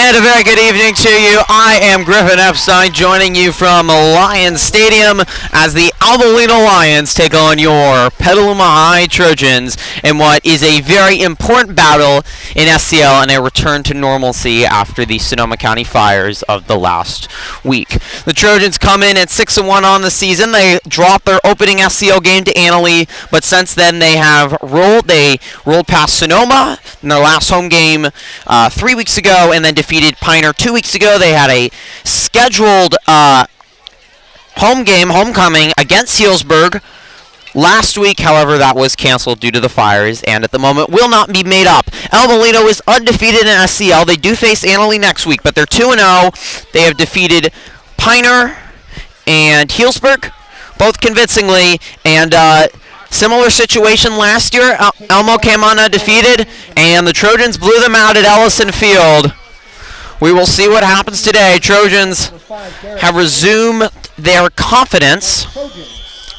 And a very good evening to you. I am Griffin Epstein, joining you from Lions Stadium as the Molino Lions take on your Petaluma Trojans in what is a very important battle in SCL and a return to normalcy after the Sonoma County fires of the last week. The Trojans come in at 6-1 on the season. They dropped their opening SCL game to Annalee, but since then they have rolled. They rolled past Sonoma in their last home game 3 weeks ago, and then defeated Pioneer 2 weeks ago. They had a scheduled homecoming against Healdsburg last week. However, that was canceled due to the fires, and at the moment will not be made up. Molino is undefeated in SCL. They do face Annalee next week, but they're 2-0. They have defeated Pioneer and Healdsburg, both convincingly, and similar situation last year. Elmo came on undefeated, and the Trojans blew them out at Ellison Field. We will see what happens today. Trojans have resumed their confidence,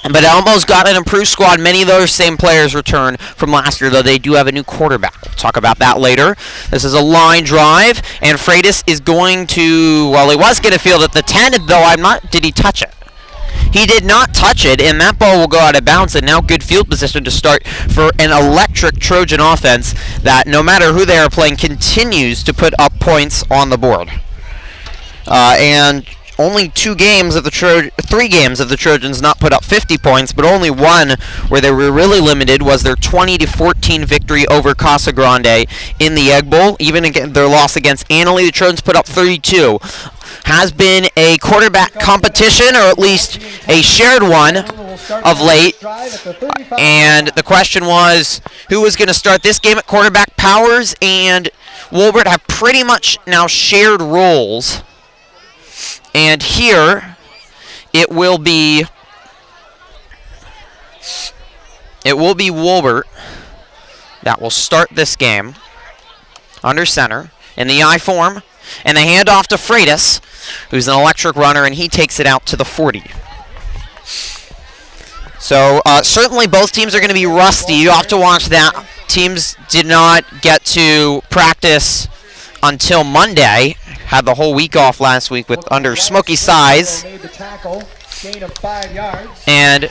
but Elmo's got an improved squad. Many of those same players return from last year, though they do have a new quarterback. We'll talk about that later. This is a line drive, and Freitas is going to, well, he was going to field at the 10, though did he touch it? He did not touch it, and that ball will go out of bounds, and now good field position to start for an electric Trojan offense that, no matter who they are playing, continues to put up points on the board. And only 3 games of the Trojans not put up 50 points, but only one where they were really limited was their 20-14 victory over Casa Grande in the Egg Bowl. Even again, their loss against Annalee, the Trojans put up 32. Has been a quarterback competition, or at least a shared one of late. And the question was, who was going to start this game at quarterback? Powers and Wolbert have pretty much now shared roles. And here, it will be Wolbert that will start this game under center in the I form. And they hand off to Freitas, who's an electric runner, and he takes it out to the 40. So certainly both teams are going to be rusty. You have to watch that. Teams did not get to practice until Monday. Had the whole week off last week under smoky skies. And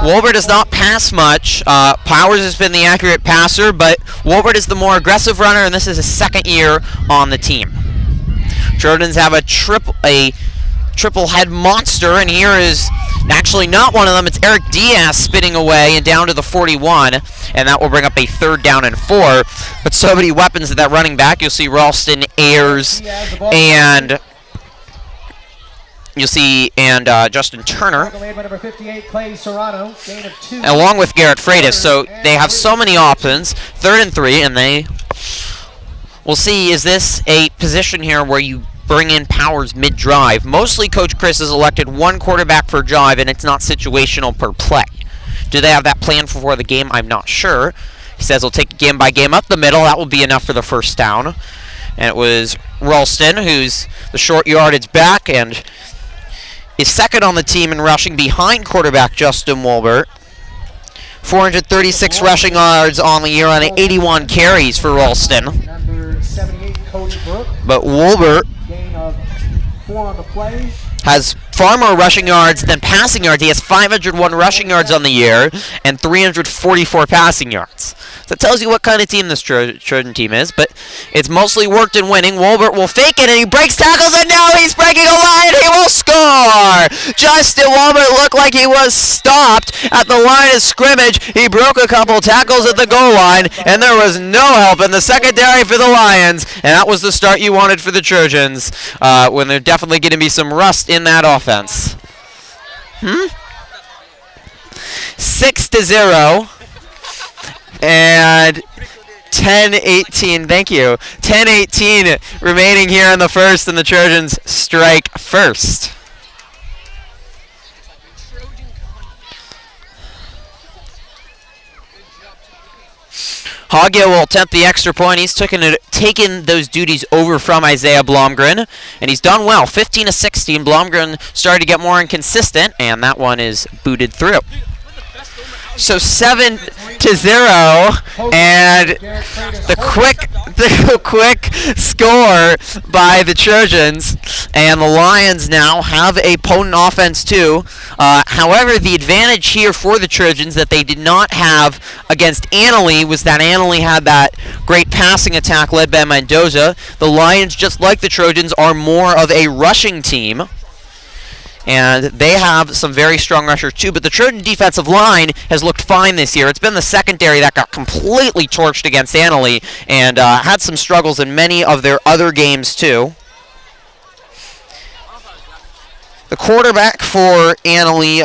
Wolbert does not pass much. Powers has been the accurate passer, but Wolbert is the more aggressive runner, and this is his second year on the team. Trojans have a triple head monster, and here is actually not one of them. It's Eric Diaz spinning away and down to the 41, and that will bring up a 3rd down and 4. But so many weapons at that running back. You'll see Ralston, Ayers, and Justin Turner, along with Garrett Freitas. So they have so many options. 3rd and 3, and we'll see, is this a position here where you bring in Powers mid-drive? Mostly Coach Chris has elected one quarterback per drive, and it's not situational per play. Do they have that plan for the game? I'm not sure. He says he'll take it game by game up the middle. That will be enough for the 1st down. And it was Ralston, who's the short yardage back, and is 2nd on the team in rushing behind quarterback Justin Wolbert. 436 rushing yards on the year on 81 carries for Ralston. But Wolbert has far more rushing yards than passing yards. He has 501 rushing yards on the year and 344 passing yards. So that tells you what kind of team this Trojan team is, but it's mostly worked in winning. Wolbert will fake it, and he breaks tackles, and now he's breaking a line. He will score! Justin Wolbert looked like he was stopped at the line of scrimmage. He broke a couple tackles at the goal line, and there was no help in the secondary for the Lions, and that was the start you wanted for the Trojans, when there's definitely going to be some rust in that offense. 6-0. And 10-18, thank you. 10-18 remaining here in the first, and the Trojans strike first. Hagia will attempt the extra point. He's taken those duties over from Isaiah Blomgren, and he's done well. 15-16. Blomgren started to get more inconsistent, and that one is booted through. So 7-0, and the quick score by the Trojans, and the Lions now have a potent offense too. However, the advantage here for the Trojans that they did not have against Annalee was that Annalee had that great passing attack led by Mendoza. The Lions, just like the Trojans, are more of a rushing team. And they have some very strong rushers too, but the Trojan defensive line has looked fine this year. It's been the secondary that got completely torched against Annalee and had some struggles in many of their other games too. The quarterback for Annalee,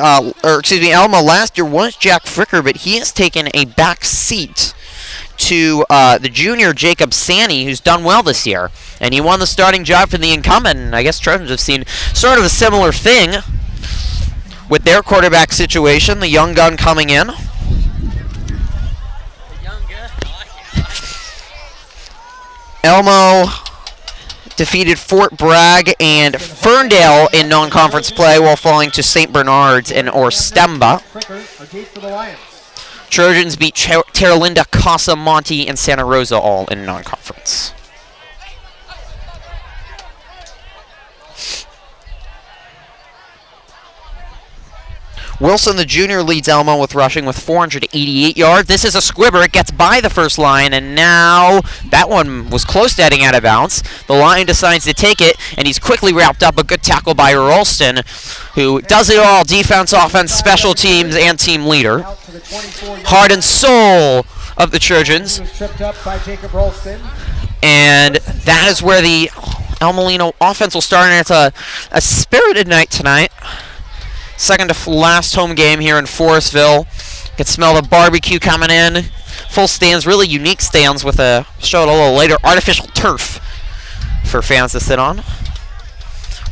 Elma last year was Jack Fricker, but he has taken a back seat to the junior Jacob Sani, who's done well this year. And he won the starting job for the incumbent, and I guess Trojans have seen sort of a similar thing with their quarterback situation, the young gun coming in. Elmo defeated Fort Bragg and Ferndale in non-conference play while falling to St. Bernard's and Orstemba. Trojans beat Terralinda, Casa, Monte, and Santa Rosa all in non-conference. Wilson, the junior, leads Elmo with rushing with 488 yards. This is a squibber. It gets by the first line, and now that one was close to heading out of bounds. The Lion decides to take it, and he's quickly wrapped up. A good tackle by Ralston, who does it all: defense, offense, special teams, and team leader. Heart and soul of the Trojans. And that is where the El Molino offense will start, and it's a spirited night tonight. Second to last home game here in Forestville. You can smell the barbecue coming in. Full stands, really unique stands with show it a little later, artificial turf for fans to sit on.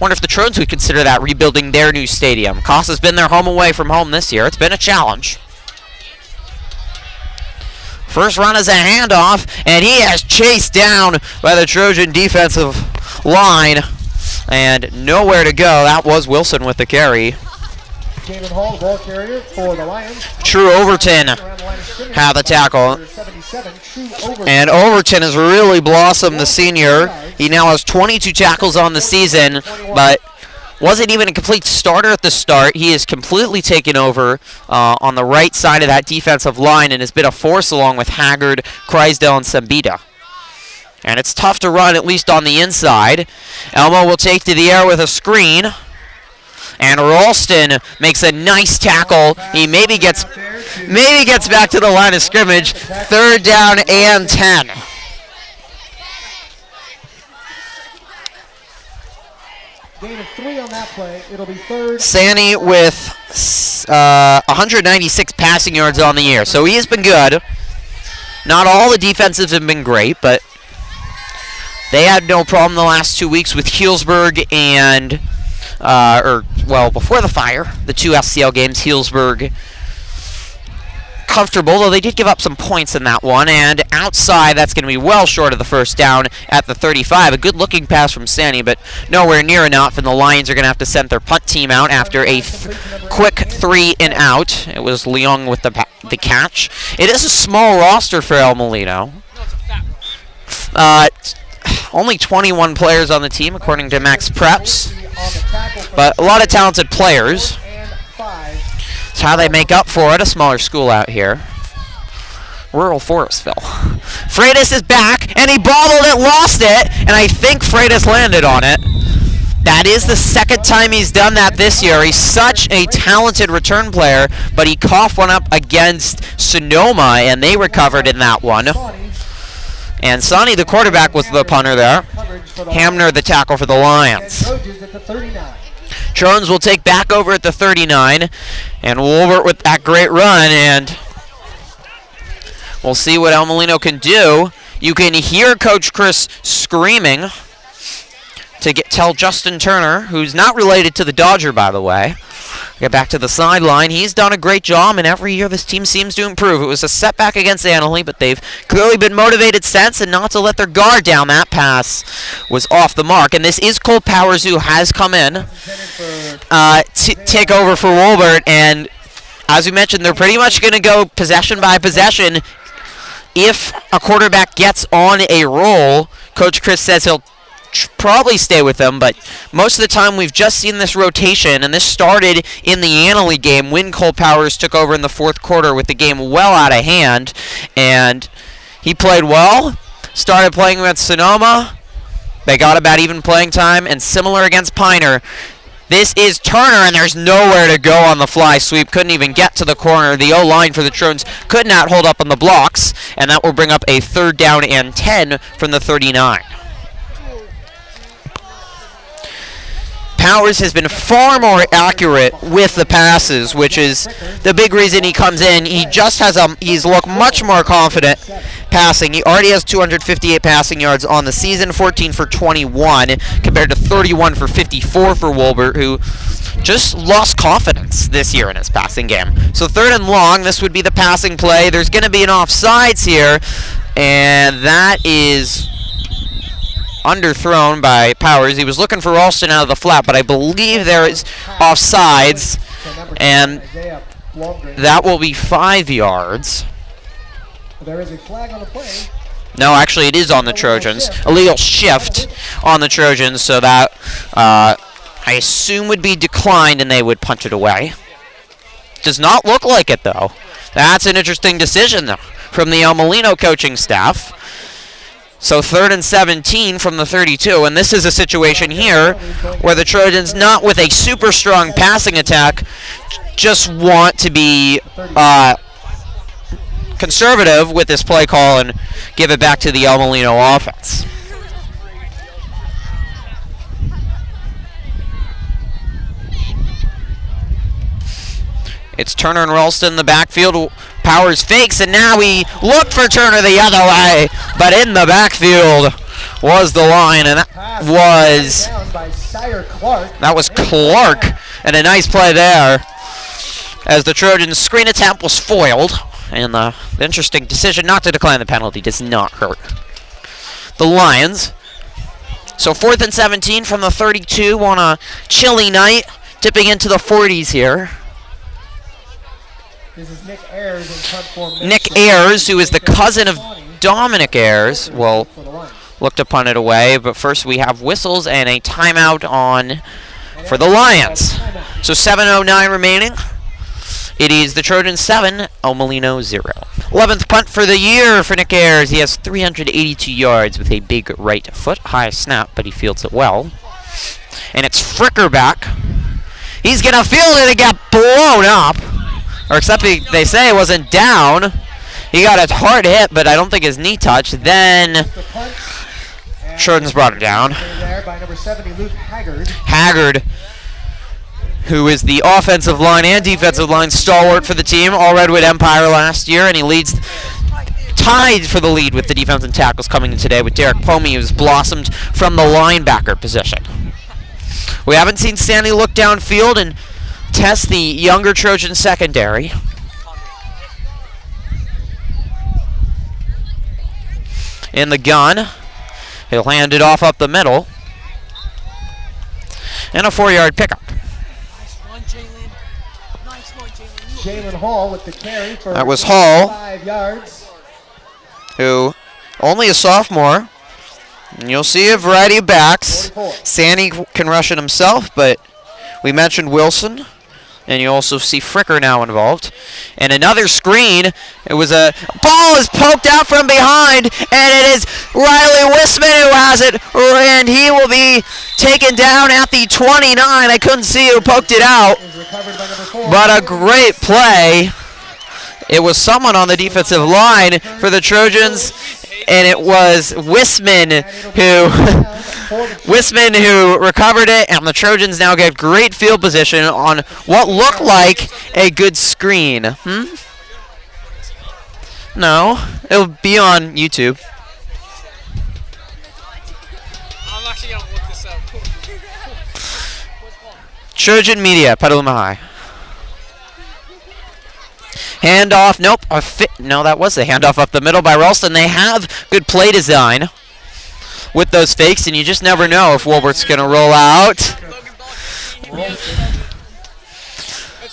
Wonder if the Trojans would consider that rebuilding their new stadium. Costa's been their home away from home this year. It's been a challenge. First run is a handoff, and he is chased down by the Trojan defensive line. And nowhere to go. That was Wilson with the carry. Hall, ball carrier for the Lions. True Overton had the tackle. And Overton has really blossomed, the senior. He now has 22 tackles on the season, but wasn't even a complete starter at the start. He has completely taken over on the right side of that defensive line and has been a force along with Haggard, Kreisdale, and Sambita. And it's tough to run, at least on the inside. Elmo will take to the air with a screen. And Ralston makes a nice tackle. He maybe gets back to the line of scrimmage. Third down and 10. Gain of 3 on that play. It'll be third. Sani with 196 passing yards on the year. So he has been good. Not all the defensives have been great, but they had no problem the last 2 weeks with Healdsburg and before the fire, the 2 SCL games, Healdsburg comfortable, though they did give up some points in that one, and outside, that's going to be well short of the first down at the 35. A good-looking pass from Sani, but nowhere near enough, and the Lions are going to have to send their punt team out after a quick 3-and-out. It was Leung with the catch. It is a small roster for El Molino. Only 21 players on the team, according to Max Preps. But a lot of talented players. That's how they make up for it, a smaller school out here. Rural Forestville. Freitas is back, and he bobbled it, lost it, and I think Freitas landed on it. That is the second time he's done that this year. He's such a talented return player, but he coughed one up against Sonoma, and they recovered in that one. And Sonny, the quarterback, was the punter there. Hamner, the tackle for the Lions. Trojans will take back over at the 39. And Wolbert with that great run. And we'll see what El Molino can do. You can hear Coach Chris screaming to tell Justin Turner, who's not related to the Dodger, by the way. Get back to the sideline. He's done a great job, and every year this team seems to improve. It was a setback against Annalee, but they've clearly been motivated since, and not to let their guard down. That pass was off the mark. And this is Cole Powers, who has come in to take over for Wolbert, and as we mentioned, they're pretty much going to go possession by possession. If a quarterback gets on a roll, Coach Chris says he'll probably stay with them, but most of the time we've just seen this rotation, and this started in the Annalee game when Cole Powers took over in the fourth quarter with the game well out of hand, and he played well, started playing with Sonoma. They got about even playing time, and similar against Piner. This is Turner, and there's nowhere to go on the fly sweep. Couldn't even get to the corner. The O-line for the Trojans could not hold up on the blocks, and that will bring up a 3rd down and 10 from the 39. Powers has been far more accurate with the passes, which is the big reason he comes in. He just has he's looked much more confident passing. He already has 258 passing yards on the season, 14 for 21, compared to 31 for 54 for Wolbert, who just lost confidence this year in his passing game. So 3rd and long, this would be the passing play. There's going to be an offsides here, and that is underthrown by Powers. He was looking for Ralston out of the flat, but I believe there is offsides, and that will be 5 yards. There is a flag on the play. No, actually it is on the Trojans. Illegal shift on the Trojans, so that I assume would be declined and they would punch it away. Does not look like it, though. That's an interesting decision, though, from the Molino coaching staff. So 3rd and 17 from the 32, and this is a situation here where the Trojans, not with a super strong passing attack, just want to be conservative with this play call and give it back to the Molino offense. It's Turner and Ralston in the backfield. Powers fakes, and now he looked for Turner the other way, but in the backfield was the line, and that was Clark, and a nice play there as the Trojans' screen attempt was foiled, and the interesting decision not to decline the penalty does not hurt the Lions. So 4th and 17 from the 32 on a chilly night, dipping into the 40s here. This is Nick Ayers in punt formation. Nick Ayers, who is the cousin of Dominic Ayers, will look to punt it away. But first we have whistles and a timeout on for the Lions. So 7:09 remaining. It is the Trojans 7, Molino 0. 11th punt for the year for Nick Ayers. He has 382 yards with a big right foot. High snap, but he fields it well. And it's Fricker back. He's going to field it and get blown up. Or except they say it wasn't down. He got a hard hit, but I don't think his knee touched. Then Trojans brought him down. Haggard, who is the offensive line and defensive line stalwart for the team, all Redwood Empire last year, and he leads tied for the lead with the defensive tackles coming in today with Derek Pomey, who's blossomed from the linebacker position. We haven't seen Sandy look downfield and test the younger Trojan secondary. In the gun, he'll hand it off up the middle. And a 4-yard pickup. Jalen Hall with the carry for that was Hall, 5 yards. Who only a sophomore. And you'll see a variety of backs. Sandy can rush it himself, but we mentioned Wilson. And you also see Fricker now involved. And another screen. It was a ball is poked out from behind, and it is Riley Wisman who has it, and he will be taken down at the 29. I couldn't see who poked it out, but a great play. It was someone on the defensive line for the Trojans, and it was Wisman who recovered it, and the Trojans now get great field position on what looked like a good screen. No, it'll be on YouTube. I'm actually going to look this up. Trojan Media, Petaluma High. Handoff, nope. No, that was the handoff up the middle by Ralston. They have good play design with those fakes, and you just never know if Wolbert's going to roll out.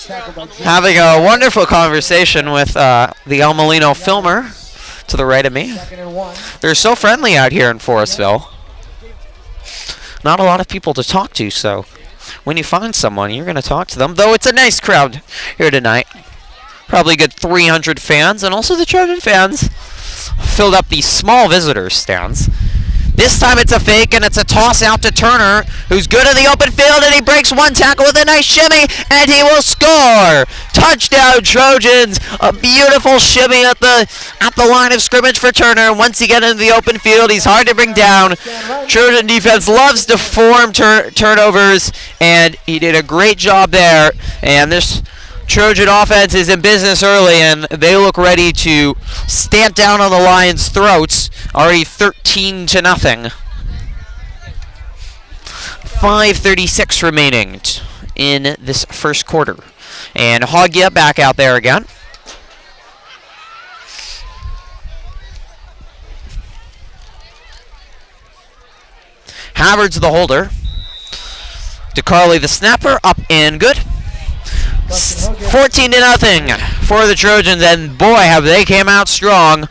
Tackled by Jim. Having a wonderful conversation with the El Molino filmer to the right of me. 2nd and 1. They're so friendly out here in Forestville. Not a lot of people to talk to, so when you find someone, you're going to talk to them. Though it's a nice crowd here tonight. Probably a good 300 fans, and also the Trojan fans filled up these small visitor stands. This time it's a fake, and it's a toss out to Turner, who's good in the open field, and he breaks one tackle with a nice shimmy, and he will score! Touchdown, Trojans! A beautiful shimmy at the line of scrimmage for Turner. Once he gets into the open field, he's hard to bring down. Trojan defense loves to form turnovers, and he did a great job there. And this Trojan offense is in business early, and they look ready to stamp down on the Lions' throats. Already 13-0. 5:36 remaining in this first quarter. And Hoggia back out there again. Havard's the holder. DeCarly the snapper, up and good. 14-0 for the Trojans, and boy, have they came out strong.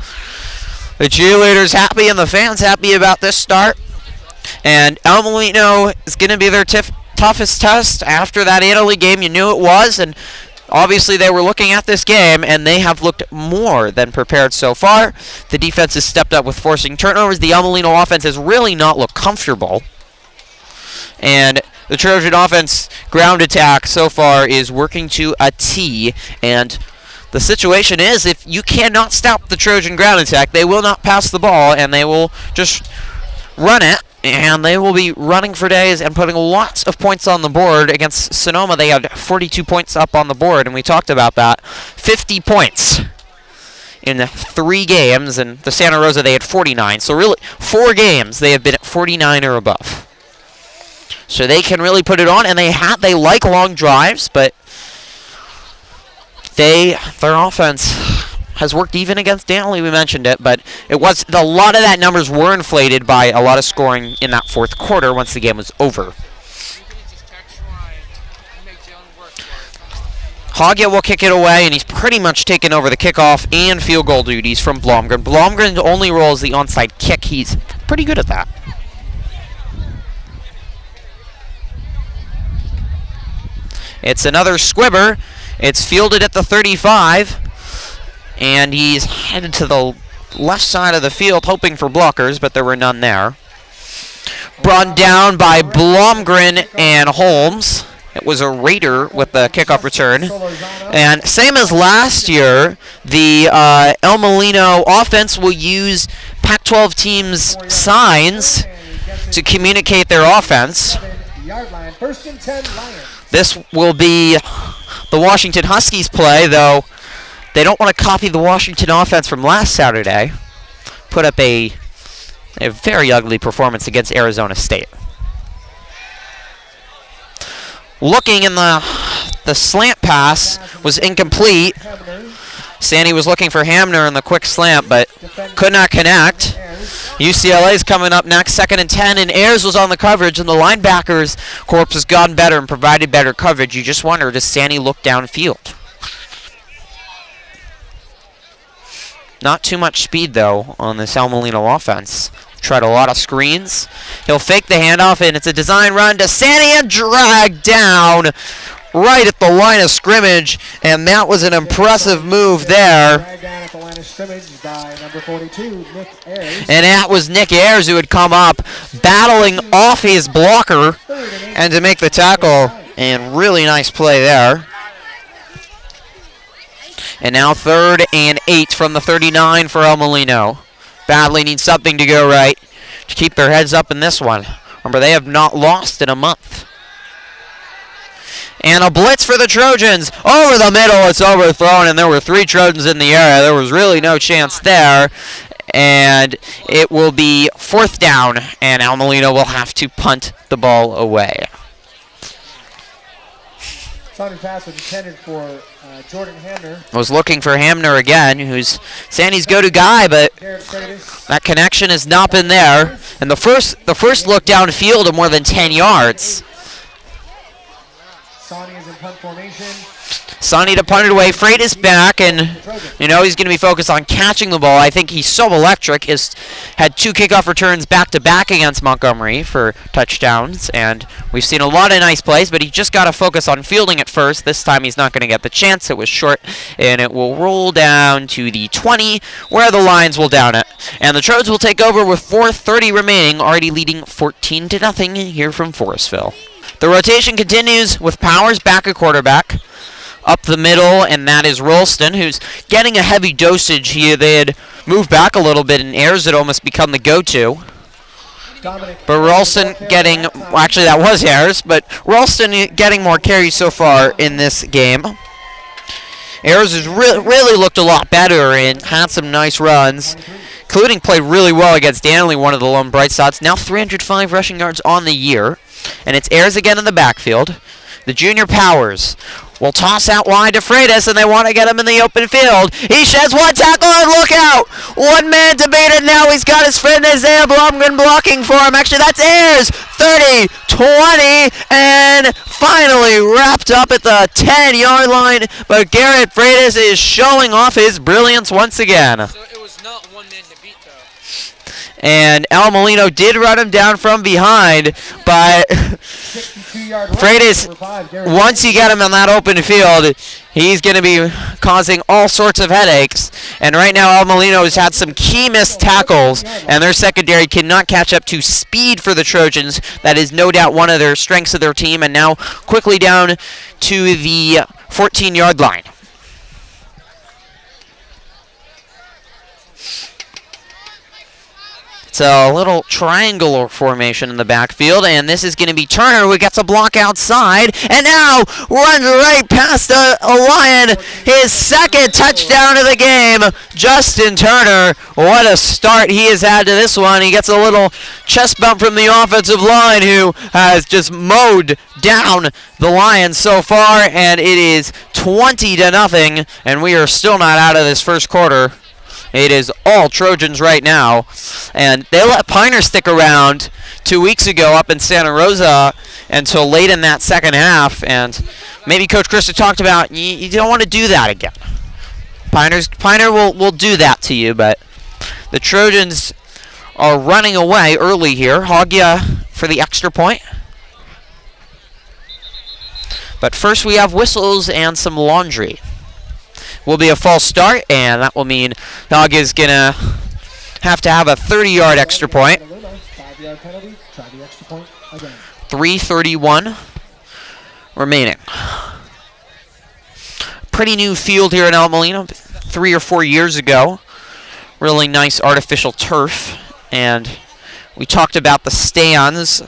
The cheerleaders happy and the fans happy about this start. And El Molino is going to be their toughest test after that Italy game. You knew it was, and obviously they were looking at this game, and they have looked more than prepared so far. The defense has stepped up with forcing turnovers. The El Molino offense has really not looked comfortable. And the Trojan offense ground attack so far is working to a T, and the situation is, if you cannot stop the Trojan ground attack, they will not pass the ball, and they will just run it, and they will be running for days and putting lots of points on the board. Against Sonoma, they had 42 points up on the board, and we talked about that. 50 points in 3 games, and the Santa Rosa, they had 49. So really, 4 games, they have been at 49 or above. So they can really put it on, and they like long drives, but their offense has worked even against Danley. We mentioned it, but it was a lot of that numbers were inflated by a lot of scoring in that fourth quarter once the game was over. Hoggia will kick it away, and he's pretty much taken over the kickoff and field goal duties from Blomgren. Blomgren's only role is the onside kick. He's pretty good at that. It's another squibber. It's fielded at the 35, and he's headed to the left side of the field hoping for blockers, but there were none there. Brought down by Blomgren and Holmes. It was a Raider with the kickoff return. And same as last year, the El Molino offense will use Pac-12 teams' signs to communicate their offense. First and 10, Lions. This will be the Washington Huskies play, though they don't want to copy the Washington offense from last Saturday. Put up a very ugly performance against Arizona State. Looking in the slant pass was incomplete. Sandy was looking for Hamner in the quick slant, but could not connect. UCLA's coming up next, 2nd and 10, and Ayers was on the coverage, and the linebackers' corps has gotten better and provided better coverage. You just wonder, does Sandy look downfield? Not too much speed, though, on this El Molino offense. Tried a lot of screens. He'll fake the handoff, and it's a design run to Sandy and dragged down right at the line of scrimmage, and that was an impressive move there. And that was Nick Ayers who had come up, battling off his blocker, and to make the tackle, and really nice play there. And now 3rd and 8 from the 39 for El Molino. Badly need something to go right to keep their heads up in this one. Remember, they have not lost in a month. And a blitz for the Trojans. Over the middle, it's overthrown, and there were 3 Trojans in the area. There was really no chance there. And it will be 4th down, and El Molino will have to punt the ball away. Sounding pass was intended for Jordan Hamner. Was looking for Hamner again, who's Sandy's go-to guy, but that connection has not been there. And the first look downfield of more than 10 yards. Sonny is in punt formation. Sonny to punt it away. Freight is back, and he's going to be focused on catching the ball. I think he's so electric. He's had 2 kickoff returns back-to-back against Montgomery for touchdowns, and we've seen a lot of nice plays, but he just got to focus on fielding it first. This time he's not going to get the chance. It was short, and it will roll down to the 20, where the Lions will down it. And the Trojans will take over with 4:30 remaining, already leading 14-0 here from Forestville. The rotation continues with Powers back at quarterback. Up the middle, and that is Rolston, who's getting a heavy dosage here. They had moved back a little bit, and Ayers had almost become the go-to. But Rolston getting, well, actually that was Ayers, but Rolston getting more carries so far in this game. Ayers has really looked a lot better and had some nice runs, including played really well against Danley, one of the lone bright spots. Now 305 rushing yards on the year, and it's Ayers again in the backfield. The junior Powers will toss out wide to Freitas, and they want to get him in the open field. He sheds one tackle, and look out! One man to beat it now. He's got his friend Isaiah Blumgren blocking for him. Actually, that's Ayers. 30, 20, and finally wrapped up at the 10-yard line. But Garrett Freitas is showing off his brilliance once again. So it was not one man to beat, though. And El Molino did run him down from behind, but Freitas, once you get him on that open field, he's going to be causing all sorts of headaches. And right now, El Molino has had some key missed tackles, and their secondary cannot catch up to speed for the Trojans. That is no doubt one of their strengths of their team, and now quickly down to the 14-yard line. It's a little triangular formation in the backfield, and this is going to be Turner, who gets a block outside, and now runs right past a Lion. His second touchdown of the game, Justin Turner. What a start he has had to this one. He gets a little chest bump from the offensive line, who has just mowed down the Lions so far, and it is 20-0, and we are still not out of this first quarter. It is all Trojans right now, and they let Piner stick around 2 weeks ago up in Santa Rosa until late in that second half, and maybe Coach Christa talked about you don't want to do that again. Piner will do that to you, but the Trojans are running away early here. Hoggia for the extra point. But first we have whistles and some laundry. Will be a false start, and that will mean Dog is going to have a 30-yard extra point. 3:31 remaining. Pretty new field here in El Molino, 3 or 4 years ago. Really nice artificial turf, and we talked about the stands.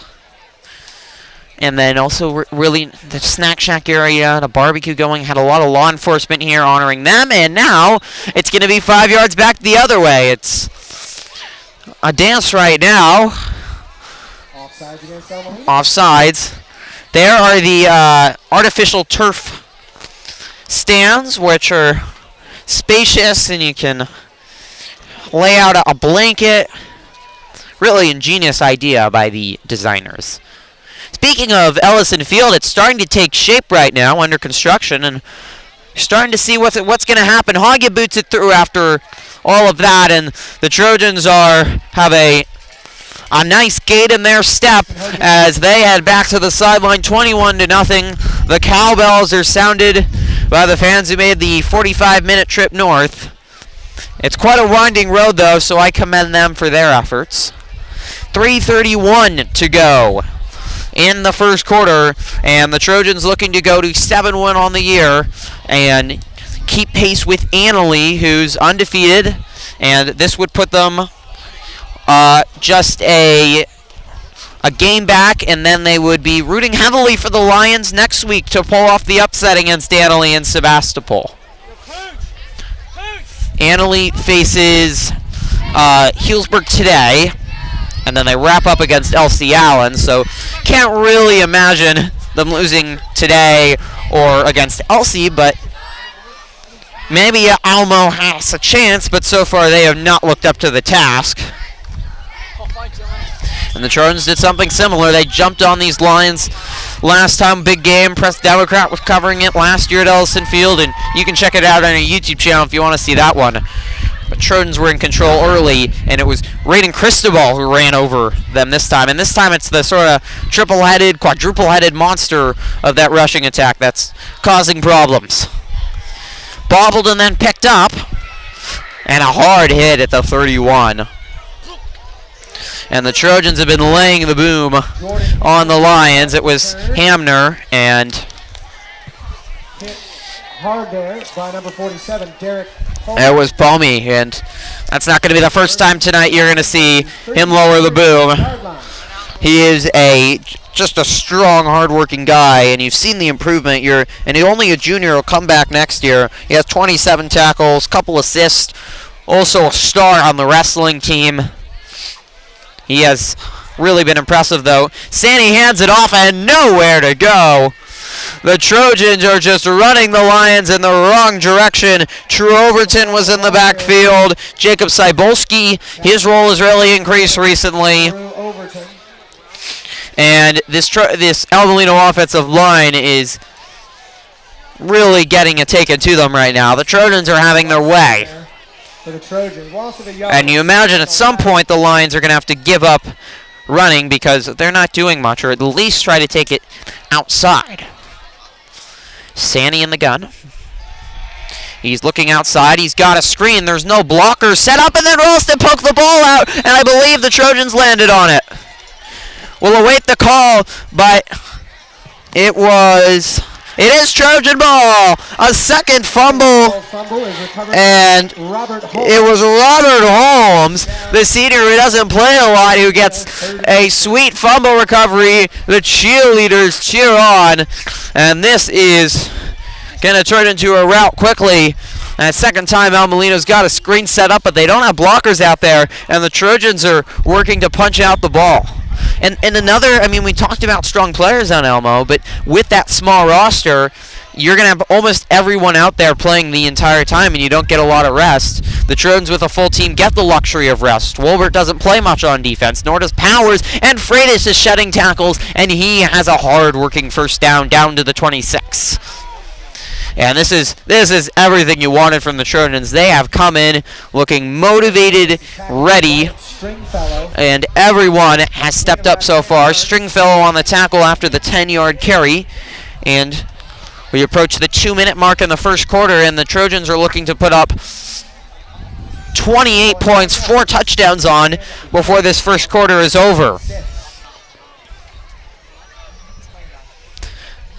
And then also really the snack shack area, the barbecue going, had a lot of law enforcement here honoring them. And now it's going to be 5 yards back the other way. It's a dance right now. Offsides. There are the artificial turf stands, which are spacious, and you can lay out a blanket. Really ingenious idea by the designers. Speaking of Ellison Field, it's starting to take shape right now, under construction, and you're starting to see what's going to happen. Hoggia boots it through after all of that, and the Trojans have a nice gait in their step as they head back to the sideline, 21-0. The cowbells are sounded by the fans who made the 45-minute trip north. It's quite a winding road, though, so I commend them for their efforts. 3:31 to go in the first quarter, and the Trojans looking to go to 7-1 on the year and keep pace with Annalee, who's undefeated, and this would put them just a game back, and then they would be rooting heavily for the Lions next week to pull off the upset against Annalee and Sebastopol. Annalee faces Healdsburg today, and then they wrap up against LC Allen, so can't really imagine them losing today or against LC, but maybe Almo has a chance, but so far they have not looked up to the task. And the Trojans did something similar. They jumped on these Lions last time. Big game. Press Democrat was covering it last year at Ellison Field, and you can check it out on our YouTube channel if you want to see that one. But Trojans were in control early, and it was Raiden Cristobal who ran over them this time. And this time it's the sort of triple-headed, quadruple-headed monster of that rushing attack that's causing problems. Bobbled and then picked up. And a hard hit at the 31. And the Trojans have been laying the boom on the Lions. It was Hamner and Hit hard there by number 47, Derek. it was Pomey. And that's not going to be the first time tonight you're going to see him lower the boom. He is just a strong, hard-working guy, and you've seen the improvement. And he's only a junior. He'll come back next year. He has 27 tackles, couple assists, also a star on the wrestling team. He has really been impressive, though. Sandy hands it off and nowhere to go. The Trojans are just running the Lions in the wrong direction. True Overton was in the backfield. Jacob Cybolski, his role has really increased recently. And this El Molino offensive line is really getting it taken to them right now. The Trojans are having their way. And you imagine at some point the Lions are going to have to give up running because they're not doing much, or at least try to take it outside. Sandy in the gun. He's looking outside. He's got a screen. There's no blocker set up, and then Ralston poked the ball out, and I believe the Trojans landed on it. We'll await the call, but it is Trojan ball. A second fumble, and it was Robert Holmes, the senior who doesn't play a lot, who gets a sweet fumble recovery. The cheerleaders cheer on, and this is going to turn into a rout quickly. And second time, El Molino's got a screen set up, but they don't have blockers out there, and the Trojans are working to punch out the ball. And another, I mean, we talked about strong players on Elmo, but with that small roster, you're going to have almost everyone out there playing the entire time, and you don't get a lot of rest. The Trojans with a full team get the luxury of rest. Wolbert doesn't play much on defense, nor does Powers, and Freitas is shedding tackles, and he has a hard-working first down to the 26. And this is everything you wanted from the Trojans. They have come in looking motivated, ready, and everyone has stepped up so far. Stringfellow on the tackle after the 10-yard carry, and we approach the 2-minute mark in the first quarter, and the Trojans are looking to put up 28 points, 4 touchdowns on before this first quarter is over.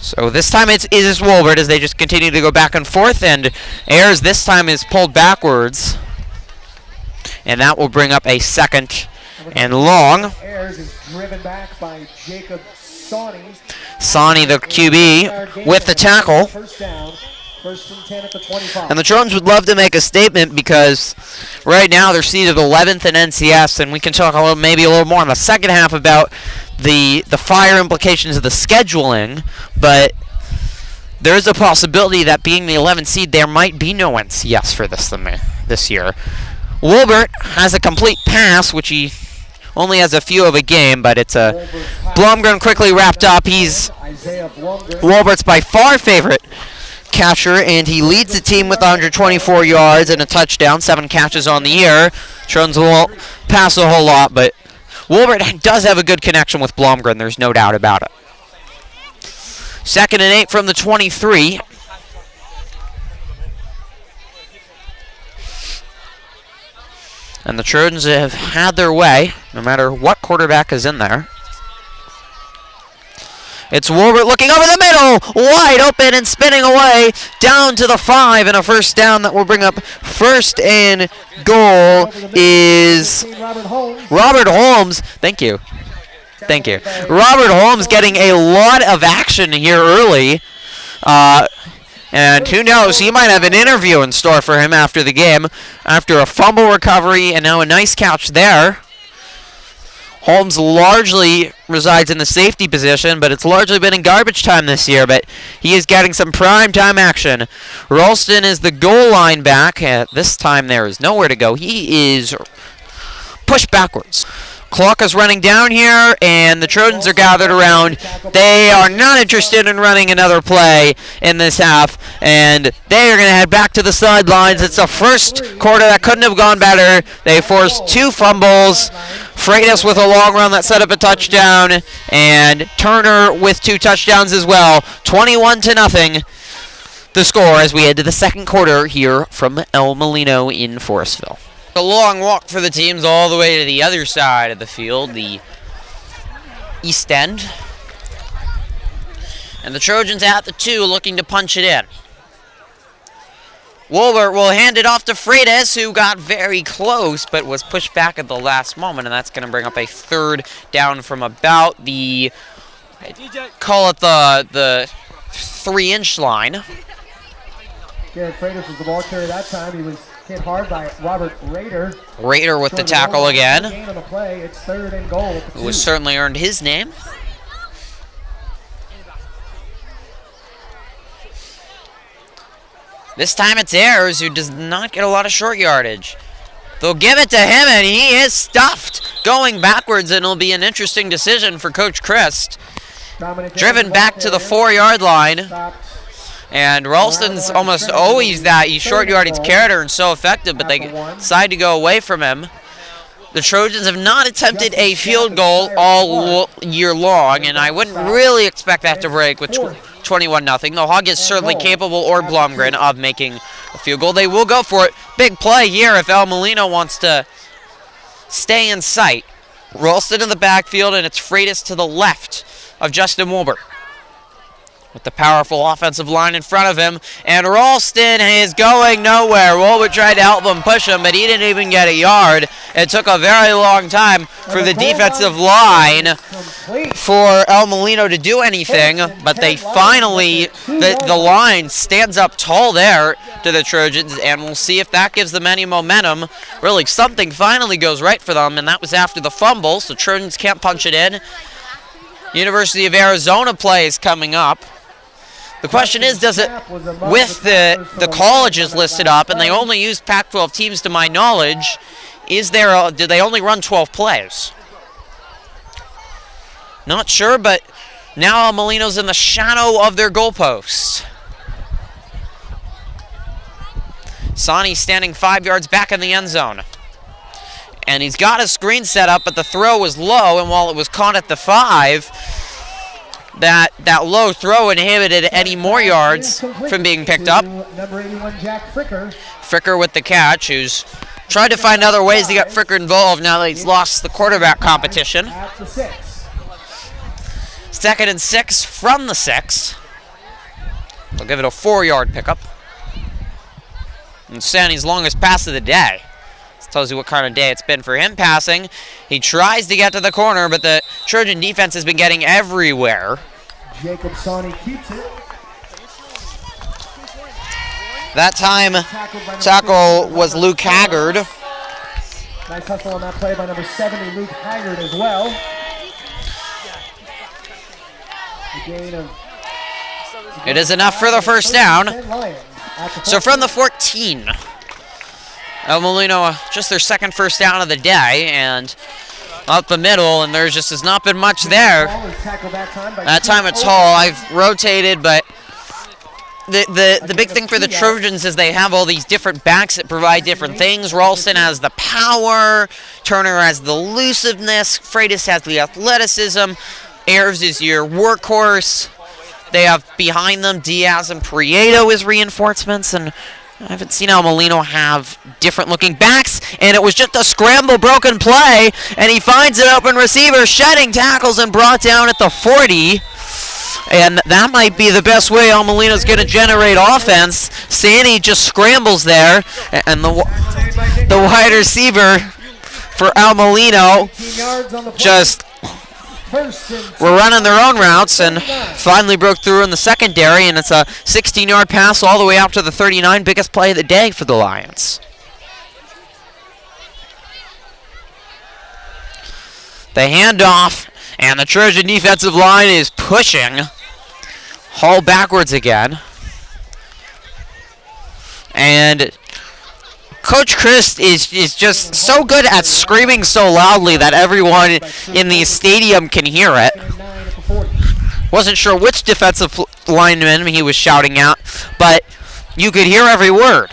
So this time it is Wolbert as they just continue to go back and forth, and Ayers this time is pulled backwards. And that will bring up a second and long. Ayers is driven back by Jacob Sawney. Sawney, the QB, with the tackle. First down, first and 10 at the 25. And the Trojans would love to make a statement because right now they're seated 11th in NCS, and we can talk maybe a little more in the second half about the fire implications of the scheduling, but there is a possibility that being the 11th seed, there might be no NCS for this year. Wolbert has a complete pass, which he only has a few of a game, but it's a Blomgren quickly wrapped up. He's Wolbert's by far favorite catcher, and he leads the team with 124 yards and a touchdown, 7 catches on the year. Trojans won't pass a whole lot, but Wolbert does have a good connection with Blomgren, there's no doubt about it. 2nd and 8 from the 23. And the Trojans have had their way, no matter what quarterback is in there. It's Wolbert looking over the middle, wide open and spinning away, down to the 5, and a first down that will bring up first and goal is Robert Holmes. Thank you. Robert Holmes getting a lot of action here early. And who knows, he might have an interview in store for him after the game, after a fumble recovery and now a nice catch there. Holmes largely resides in the safety position, but it's largely been in garbage time this year, but he is getting some prime time action. Ralston is the goal line back. This time there is nowhere to go. He is pushed backwards. Clock is running down here, and the Trojans are gathered around. They are not interested in running another play in this half, and they are going to head back to the sidelines. It's the first quarter that couldn't have gone better. They forced 2 fumbles. Freitas with a long run that set up a touchdown, and Turner with 2 touchdowns as well. 21-0 the score as we head to the second quarter here from El Molino in Forestville. A long walk for the teams all the way to the other side of the field, the east end. And the Trojans at the 2 looking to punch it in. Wolbert will hand it off to Freitas, who got very close but was pushed back at the last moment, and that's going to bring up a 3rd down from about the, call it the 3-inch line. Garrett Freitas was the ball carrier that time. He was hit hard by Robert Rader. Rader with the tackle again. Gain on the play. It's 3rd and goal. Who has certainly earned his name. This time it's Ayers, who does not get a lot of short yardage. They'll give it to him, and he is stuffed going backwards, and it'll be an interesting decision for Coach Christ. Driven back to the 4-yard line. And Ralston's almost always that short yardage carrier and so effective, but they decide to go away from him. The Trojans have not attempted a field goal all year long, and I wouldn't really expect that to break with 21-0. The Hog is certainly capable, or Blomgren, of making a field goal. They will go for it. Big play here if El Molino wants to stay in sight. Ralston in the backfield, and it's Freitas to the left of Justin Wolbert, with the powerful offensive line in front of him. And Ralston is going nowhere. Wolbert tried to help him push him, but he didn't even get a yard. It took a very long time for the defensive line for El Molino to do anything, but they finally, the line stands up tall there to the Trojans, and we'll see if that gives them any momentum. Really, something finally goes right for them, and that was after the fumble, so Trojans can't punch it in. University of Arizona play is coming up. The question is, does it, with the colleges listed up, and they only use Pac-12 teams to my knowledge, do they only run 12 plays? Not sure, but now El Molino's in the shadow of their goalposts. Sani standing 5 yards back in the end zone. And he's got a screen set up, but the throw was low, and while it was caught at the 5, that low throw inhibited any more yards from being picked up. Number 81, Jack Fricker. Fricker with the catch, who's tried to find other ways to get Fricker involved now that he's lost the quarterback competition. 2nd and 6 from the 6. They'll give it a 4-yard pickup. And Sani's longest pass of the day. This tells you what kind of day it's been for him passing. He tries to get to the corner, but the Trojan defense has been getting everywhere. Jacob Sani keeps it. That time, tackle was Luke Haggard. Nice hustle on that play by number 70, Luke Haggard as well. A gain of, it is enough for the first down. So from the 14, El Molino, just their second first down of the day, and up the middle, and there just has not been much there. That time it's Hall. I've rotated, but the big thing for the Trojans is they have all these different backs that provide different things. Ralston has the power, Turner has the elusiveness, Freitas has the athleticism, Ayers is your workhorse. They have behind them Diaz and Prieto as reinforcements, and I haven't seen El Molino have different looking backs, and it was just a scramble broken play, and he finds an open receiver, shedding tackles and brought down at the 40. And that might be the best way El Molino's going to generate offense. Sani just scrambles there, and the wide receiver for El Molino just were running their own routes and finally broke through in the secondary, and it's a 16-yard pass all the way out to the 39, biggest play of the day for the Lions. The handoff, and the Trojan defensive line is pushing. Hall backwards again. And Coach Christ is just so good at screaming so loudly that everyone in the stadium can hear it. 9 at the 40. Wasn't sure which defensive lineman he was shouting at, but you could hear every word.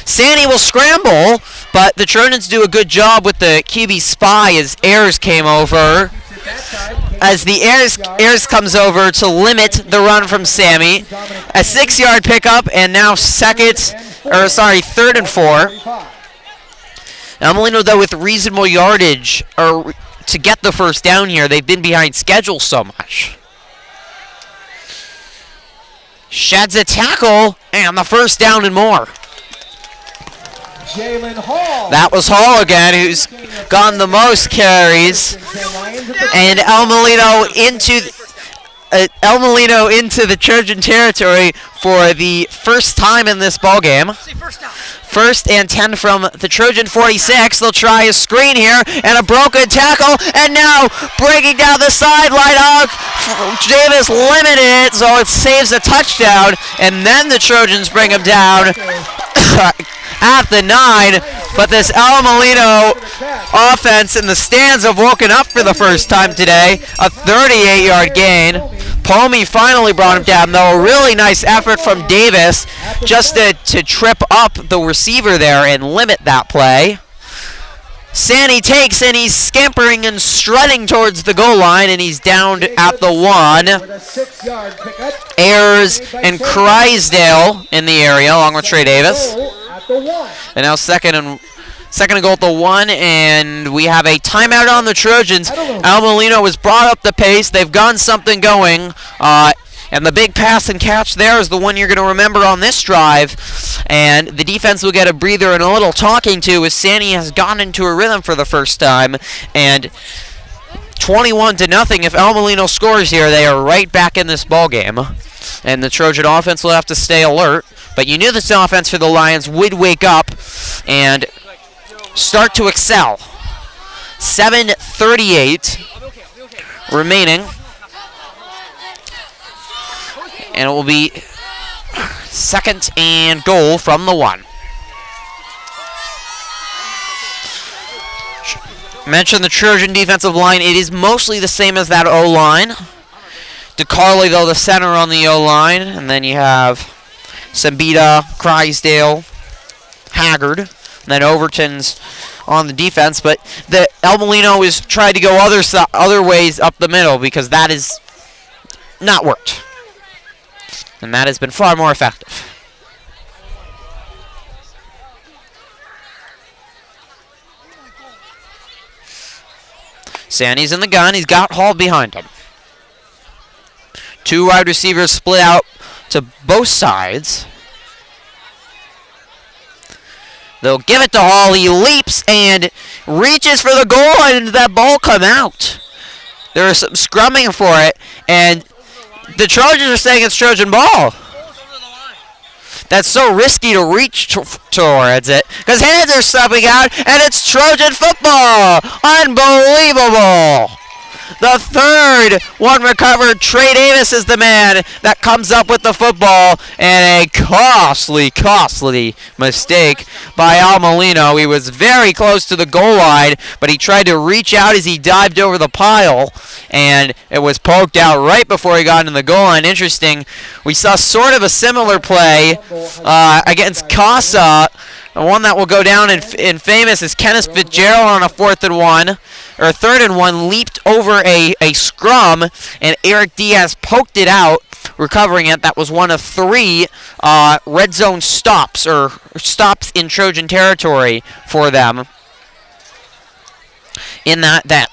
Sandy will scramble, but the Trojans do a good job with the QB spy as Ayers came over. As the Ayers comes over to limit the run from Sammy. A 6-yard pickup, and now third and 4. Now Molino, though, with reasonable yardage to get the first down here. They've been behind schedule so much. Sheds a tackle, and the first down and more. Jalen Hall. That was Hall again, who's gone the most carries. And El Molino into the Trojan territory for the first time in this ball game. First and 10 from the Trojan 46. They'll try a screen here and a broken tackle, and now breaking down the sideline. Davis limited it, so it saves a touchdown, and then the Trojans bring him down at the 9. But this El Molino offense in the stands have woken up for the first time today. A 38-yard gain. Pomey finally brought him down, though. A really nice effort from Davis just to trip up the receiver there and limit that play. Sandy takes, and he's scampering and strutting towards the goal line, and he's down at the 1. Ayers and Crysdale in the area, along with Trey Davis. And now second and goal at the 1, and we have a timeout on the Trojans. Al Molino has brought up the pace. They've gotten something going. And the big pass and catch there is the one you're going to remember on this drive. And the defense will get a breather and a little talking to as Sandy has gotten into a rhythm for the first time. And 21-0. If El Molino scores here, they are right back in this ball game. And the Trojan offense will have to stay alert. But you knew this offense for the Lions would wake up and start to excel. 7:38 remaining. And it will be second and goal from the 1. Mentioned the Trojan defensive line. It is mostly the same as that O-line. DeCarly, though, the center on the O-line. And then you have Sambita, Crysdale, Haggard. And then Overton's on the defense. But the El Molino is trying to go other ways up the middle because that has not worked. And that has been far more effective. Sandy's in the gun. He's got Hall behind him. 2 wide receivers split out to both sides. They'll give it to Hall. He leaps and reaches for the goal line, and that ball come out. There is some scrumming for it, and the Trojans are saying it's Trojan ball. That's so risky to reach towards it because hands are stepping out, and it's Trojan football. Unbelievable. The third one recovered. Trey Davis is the man that comes up with the football, and a costly mistake by Al Molino. He was very close to the goal line, but he tried to reach out as he dived over the pile, and it was poked out right before he got into the goal line. Interesting. We saw sort of a similar play against Casa. The one that will go down in famous is Kenneth Fitzgerald on a 4th and 1. Or 3rd and 1, leaped over a scrum, and Eric Diaz poked it out, recovering it. That was one of 3 red zone stops, or stops in Trojan territory for them in that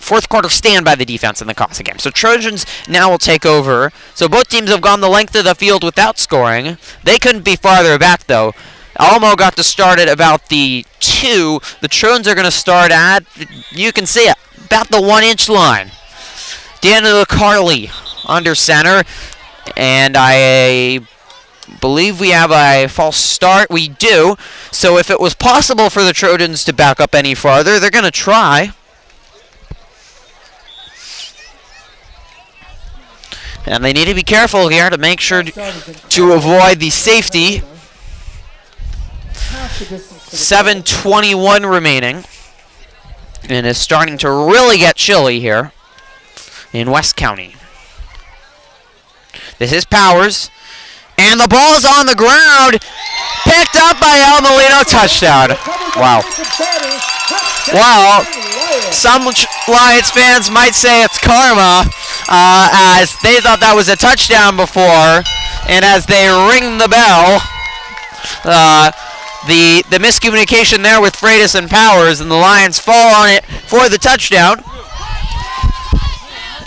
fourth quarter stand by the defense in the Casa game. So Trojans now will take over. So both teams have gone the length of the field without scoring. They couldn't be farther back, though. Almo got to start at about the 2. The Trojans are going to start at, you can see it, about the 1-inch line. Daniel Carley under center. And I believe we have a false start. We do. So if it was possible for the Trojans to back up any farther, they're going to try. And they need to be careful here to make sure to avoid the safety. the distance to the 7:21 remaining. And it's starting to really get chilly here in West County. This is Powers. And the ball's on the ground. Picked up by El Molino. Touchdown. Wow. Well, some Lions fans might say it's karma, as they thought that was a touchdown before. And as they ring the bell, the miscommunication there with Freitas and Powers, and the Lions fall on it for the touchdown.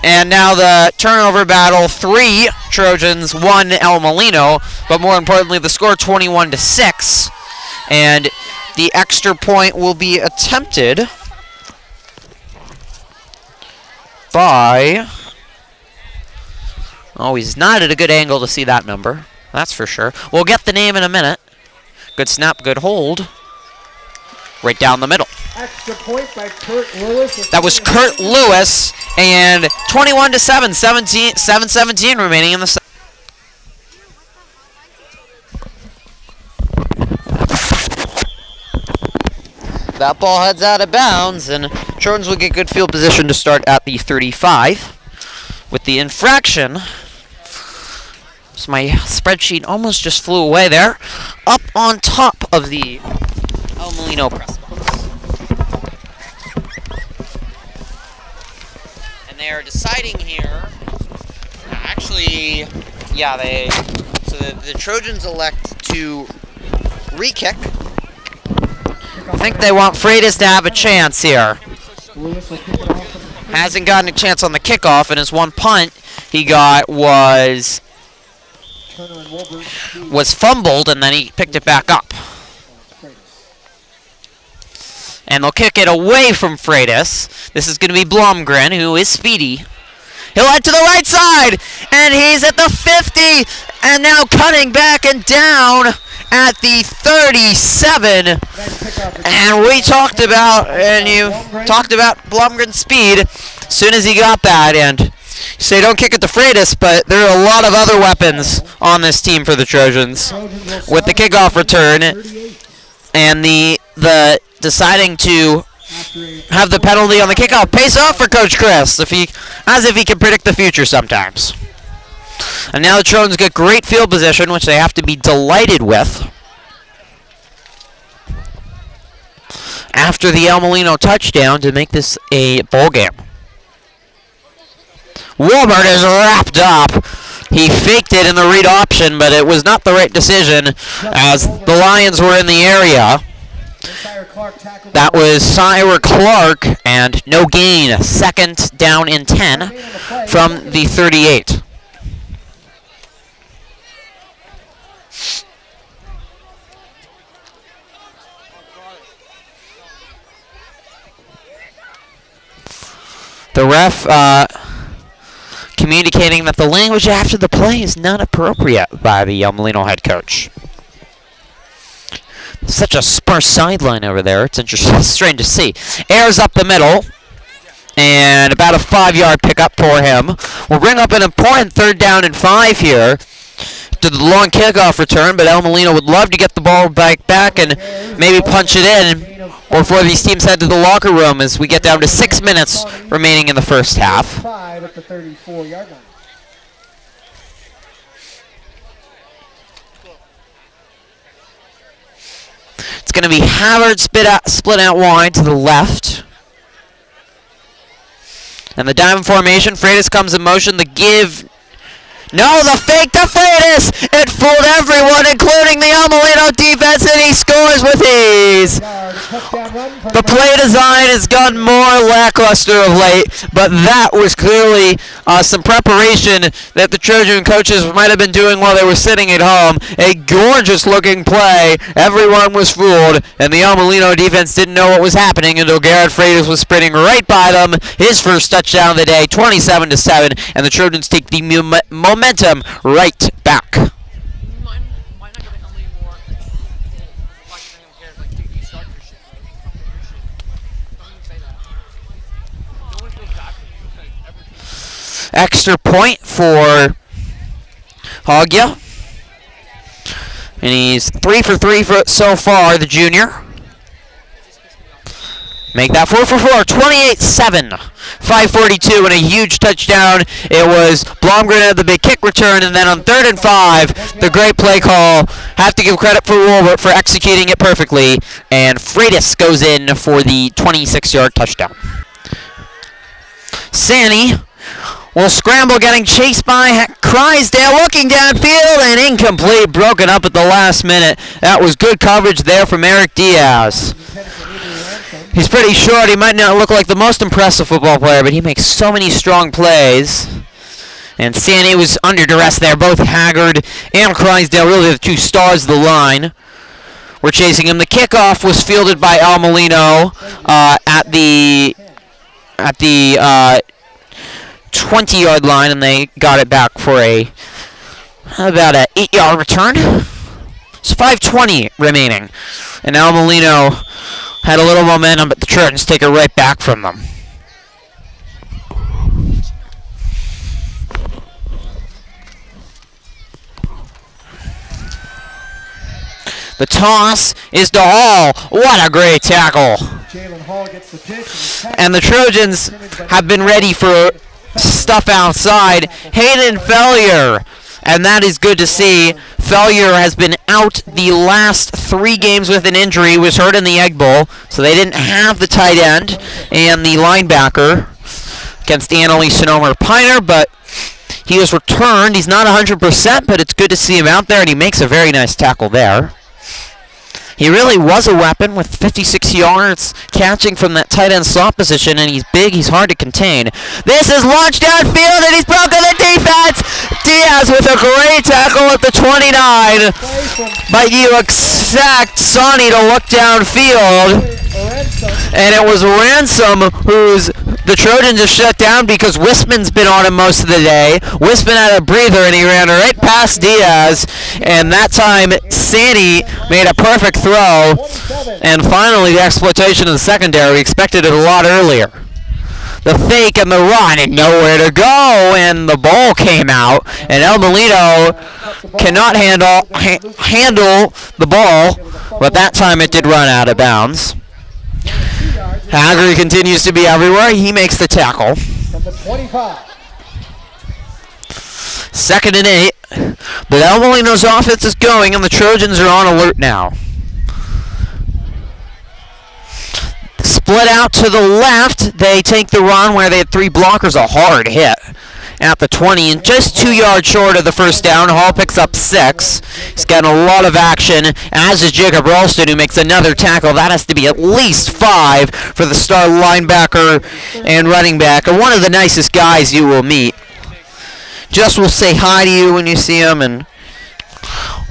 And now the turnover battle, 3 Trojans, 1 El Molino, but more importantly the score 21-6. And the extra point will be attempted by, oh, he's not at a good angle to see that number, that's for sure. We'll get the name in a minute. Good snap, good hold. Right down the middle. extra point by Kurt Lewis. That was Kurt Lewis, and 21-7, 7:17 remaining in the second. That ball heads out of bounds, and Trojans will get good field position to start at the 35. With the infraction, so my spreadsheet almost just flew away there, up on top of the El Molino press box. And they are deciding here, actually, yeah, so the Trojans elect to re-kick. I think they want Freitas to have a chance here. Hasn't gotten a chance on the kickoff, and his one punt he got was fumbled, and then he picked it back up. And they'll kick it away from Freitas. This is going to be Blomgren, who is speedy. He'll head to the right side, and he's at the 50, and now cutting back and down at the 37. And we talked about, and you talked about Blomgren's speed as soon as he got that. And you say don't kick it to Freitas, but there are a lot of other weapons on this team for the Trojans. With the kickoff return and the deciding to have the penalty on the kickoff pays off for Coach Chris, as if he can predict the future sometimes. And now the Trojans get great field position, which they have to be delighted with. After the El Molino touchdown to make this a ball game. Wilbert is wrapped up. He faked it in the read option, but it was not the right decision as the Lions were in the area. That was Cyrus Clark, and no gain. Second down and 10 from the 38. The ref communicating that the language after the play is not appropriate by the El Molino head coach. Such a sparse sideline over there. It's interesting, strange to see. Airs up the middle, and about a 5-yard pickup for him. We'll bring up an important 3rd down and 5 here to the long kickoff return, but El Molino would love to get the ball back and maybe punch it in before these teams head to the locker room as we get down to 6 minutes remaining in the first half. 5 at the 34-yard line. It's going to be Havard split out wide to the left. And the diamond formation, Freitas comes in motion, the give. No, the fake to Freitas! It fooled everyone, including the El Molino defense, and he scores with ease. The play design has gotten more lackluster of late, but that was clearly some preparation that the Trojan coaches might have been doing while they were sitting at home. A gorgeous-looking play. Everyone was fooled, and the El Molino defense didn't know what was happening until Garrett Freitas was sprinting right by them. His first touchdown of the day, 27-7, and the Trojans take the momentum right back. Extra point for Hogya. And he's 3 for 3 so far, the junior. Make that 4 for 4, 28-7. 5:42 and a huge touchdown. It was Blomgren had the big kick return, and then on 3rd and 5, the great play call. Have to give credit for Woolbert for executing it perfectly. And Freitas goes in for the 26-yard touchdown. Sandy will scramble, getting chased by Crysdale, looking downfield, and incomplete, broken up at the last minute. That was good coverage there from Eric Diaz. He's pretty short. He might not look like the most impressive football player, but he makes so many strong plays. And Sandy was under duress there. Both Haggard and Crysdale, really the two stars of the line, were chasing him. The kickoff was fielded by Al Molino at the 20-yard line, and they got it back for about an 8-yard return. It's 5:20 remaining, and Al Molino had a little momentum, but the Trojans take it right back from them. The toss is to Hall. What a great tackle. Hall gets the pitch, and the Trojans have been ready for stuff outside. Hayden Fellier, and that is good to see. Fellier has been out the last 3 games with an injury, was hurt in the Egg Bowl, so they didn't have the tight end and the linebacker against Annalise Sonoma Piner, but he was returned. He's not 100%, but it's good to see him out there, and he makes a very nice tackle there. He really was a weapon with 56 yards catching from that tight end slot position, and he's big, he's hard to contain. This is launched downfield, and he's broken the defense! Diaz with a great tackle at the 29, but you expect Sonny to look downfield, and it was Ransom who's the Trojans just shut down because Wisman's been on him most of the day. Wisman had a breather, and he ran right past Diaz, and that time Sandy made a perfect throw, and finally the exploitation of the secondary. We expected it a lot earlier. The fake and the run, and nowhere to go, and the ball came out, and El Molino cannot handle the ball, but that time it did run out of bounds. Haggard continues to be everywhere. He makes the tackle. From the 25. 2nd and 8. But El Molino's offense is going, and the Trojans are on alert now. Split out to the left. They take the run where they had 3 blockers. A hard hit at the 20, and just 2 yards short of the first down. Hall picks up 6. He's getting a lot of action, as is Jacob Ralston, who makes another tackle. That has to be at least 5 for the star linebacker and running back, and one of the nicest guys you will meet. Just will say hi to you when you see him, and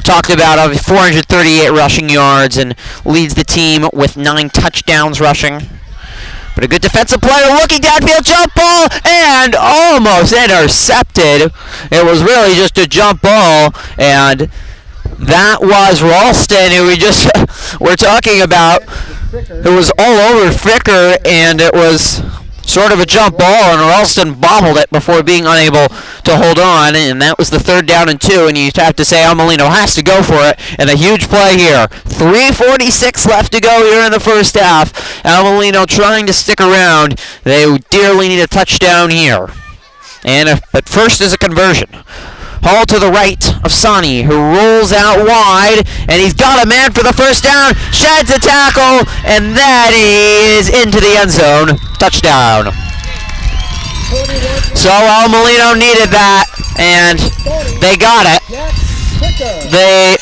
talked about 438 rushing yards and leads the team with 9 touchdowns rushing. But a good defensive player looking downfield, jump ball, and almost intercepted. It was really just a jump ball, and that was Ralston, who we just were talking about. It was all over Ficker, and it was sort of a jump ball, and Ralston bobbled it before being unable to hold on, and that was the 3rd down and 2, and you have to say Al Molino has to go for it, and a huge play here. 3:46 left to go here in the first half. Al Molino trying to stick around. They dearly need a touchdown here. But first is a conversion. Hall to the right of Sonny, who rolls out wide, and he's got a man for the first down, sheds a tackle, and that is into the end zone. Touchdown. So Al Molino needed that, and they got it. The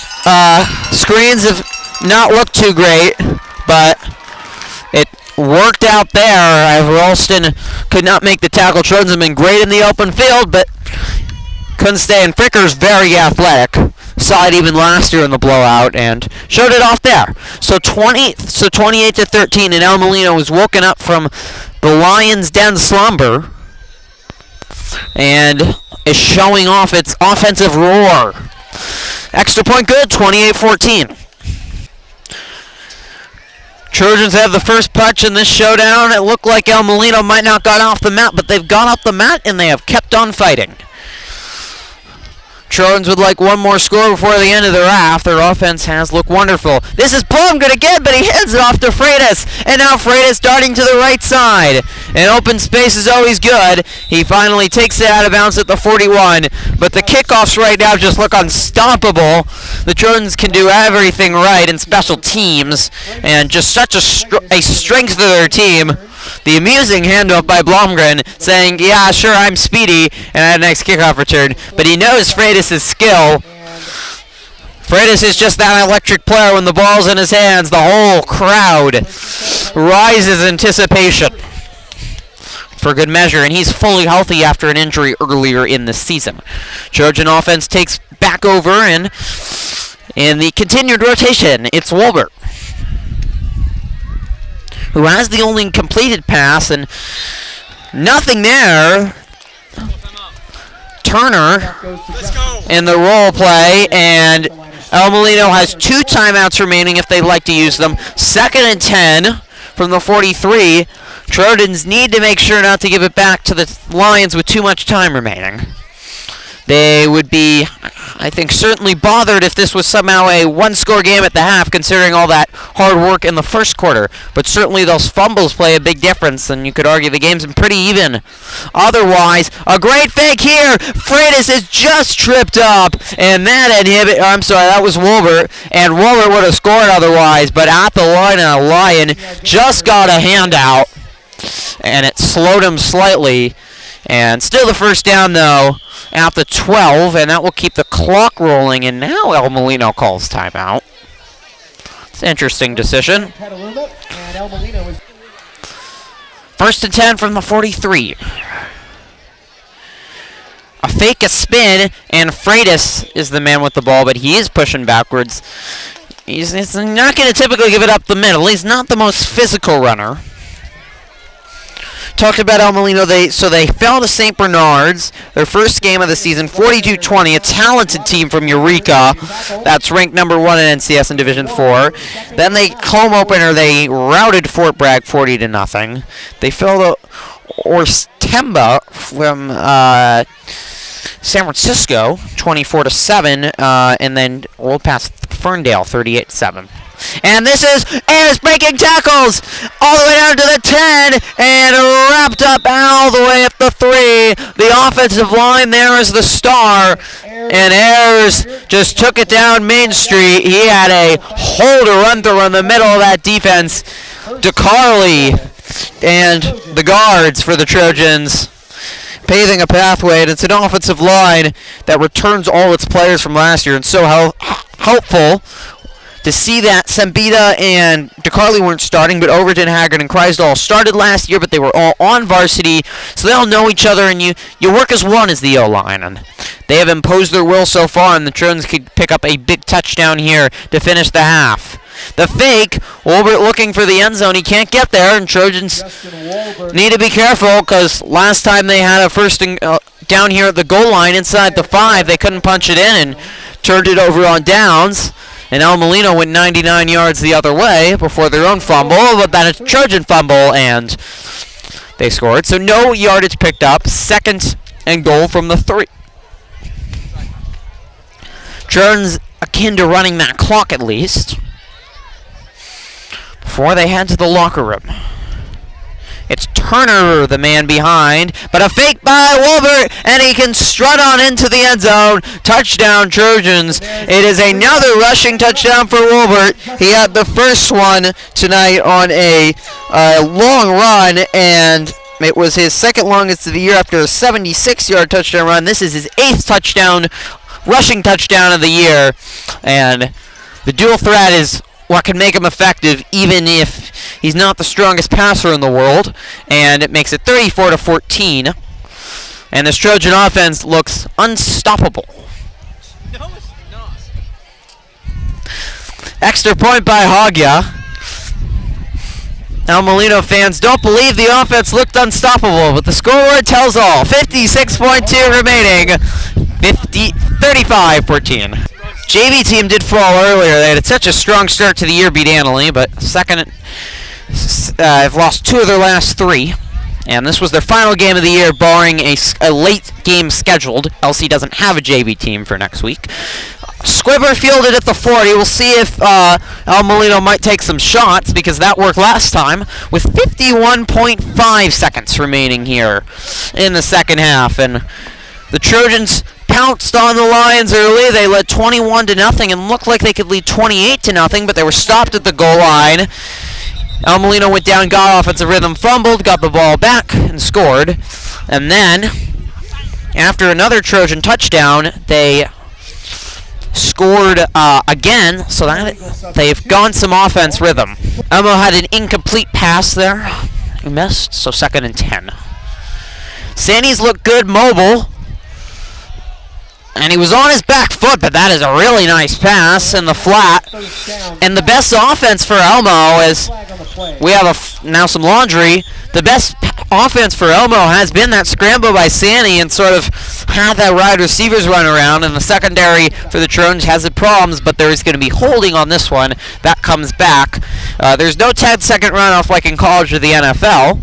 screens have not looked too great, but it worked out there. Ralston could not make the tackle. Trojans have been great in the open field, but couldn't stay, and Fricker's very athletic. Saw it even last year in the blowout and showed it off there. So 28-13, and El Molino was woken up from the Lions' den slumber and is showing off its offensive roar. Extra point good, 28-14. Trojans have the first punch in this showdown. It looked like El Molino might not got off the mat, but they've gone off the mat and they have kept on fighting. Trojans would like one more score before the end of their half. Their offense has looked wonderful. This is Blomgren again, but he hands it off to Freitas. And now Freitas darting to the right side. And open space is always good. He finally takes it out of bounds at the 41. But the kickoffs right now just look unstoppable. The Trojans can do everything right in special teams. And just such a strength of their team. The amusing handoff by Blomgren saying, yeah, sure, I'm speedy, and I had a nice kickoff return. But he knows Freitas' skill. Freitas is just that electric player when the ball's in his hands. The whole crowd rises in anticipation for good measure, and he's fully healthy after an injury earlier in the season. Trojan offense takes back over, and in the continued rotation, it's Wolbert, who has the only completed pass, and nothing there. Turner in the roll play, and El Molino has 2 timeouts remaining if they'd like to use them. 2nd and 10 from the 43. Trojans need to make sure not to give it back to the Lions with too much time remaining. They would be, I think, certainly bothered if this was somehow a one-score game at the half, considering all that hard work in the first quarter. But certainly those fumbles play a big difference, and you could argue the game's been pretty even. Otherwise, a great fake here. Freitas is just tripped up, and that was Wolbert, and Wolbert would have scored otherwise, but at the line, a Lion just got a handout, and it slowed him slightly. And still the first down, though, at the 12, and that will keep the clock rolling. And now El Molino calls timeout. It's an interesting decision. Petaluma, and El Molino is 1st and 10 from the 43. A fake, a spin, and Freitas is the man with the ball, but he is pushing backwards. He's not going to typically give it up the middle. He's not the most physical runner. Talked about El Molino, they fell to St. Bernard's, their first game of the season, 42-20, a talented team from Eureka. That's ranked number 1 in NCS in Division 4. Then home opener, they routed Fort Bragg 40-0. They fell to Orstemba from San Francisco, 24-7, and then rolled past Ferndale, 38-7. And this is Ayers breaking tackles all the way down to the 10 and wrapped up all the way up the 3. The offensive line there is the star, and Ayers just took it down Main Street. He had a hole to run through in the middle of that defense. DeCarly and the guards for the Trojans paving a pathway, and it's an offensive line that returns all its players from last year, and so helpful to see that Sambita and DeCarly weren't starting, but Overton, Haggard, and Kreisdahl started last year, but they were all on varsity, so they all know each other, and you work as one as the O-line. And they have imposed their will so far, and the Trojans could pick up a big touchdown here to finish the half. The fake, Wolbert looking for the end zone. He can't get there, and Trojans need to be careful, because last time they had a first down here at the goal line inside the 5, they couldn't punch it in and turned it over on downs. And El Molino went 99 yards the other way before their own fumble, but then a Trojan fumble, and they scored. So no yardage picked up. 2nd and goal from the 3. Trojans akin to running that clock at least before they head to the locker room. It's Turner, the man behind, but a fake by Wolbert, and he can strut on into the end zone. Touchdown, Trojans. It is another rushing touchdown for Wolbert. He had the first one tonight on a long run, and it was his 2nd longest of the year after a 76-yard touchdown run. This is his 8th rushing touchdown of the year, and the dual threat is what can make him effective, even if he's not the strongest passer in the world. And it makes it 34-14. And this Trojan offense looks unstoppable. No, it's not. Extra point by Hogya. El Molino fans don't believe the offense looked unstoppable, but the scoreboard tells all. 56.2 remaining. 35-14. JV team did fall earlier. They had such a strong start to the year, beat Annalee, but have lost 2 of their last 3. And this was their final game of the year, barring a late game scheduled. LC doesn't have a JV team for next week. Squibber fielded at the 40. We'll see if El Molino might take some shots, because that worked last time, with 51.5 seconds remaining here in the second half. And the Trojans pounced on the Lions early. They led 21-0 and looked like they could lead 28-0, but they were stopped at the goal line. El Molino went down, got offensive rhythm, fumbled, got the ball back, and scored. And then, after another Trojan touchdown, they scored again, so that they've gone some offense rhythm. Elmo had an incomplete pass there. He missed, so 2nd and 10. Sandy's looked good mobile. And he was on his back foot, but that is a really nice pass in the flat. And the best offense for Elmo is, we have now some laundry. The best offense for Elmo has been that scramble by Sandy and sort of had that wide receivers run around. And the secondary for the Trojans has its problems, but there is going to be holding on this one. That comes back. There's no 10-second runoff like in college or the NFL.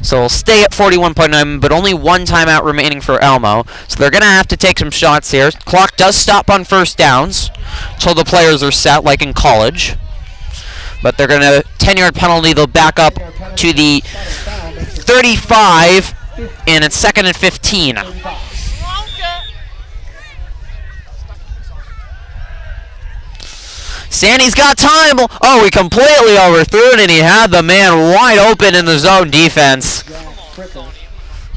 So we'll stay at 41.9, but only one timeout remaining for Elmo. So they're going to have to take some shots here. Clock does stop on first downs until the players are set, like in college. But they're going to 10-yard penalty. They'll back up to the 35, and it's 2nd and 15. Sandy's got time. Oh, he completely overthrew it, and he had the man wide open in the zone defense.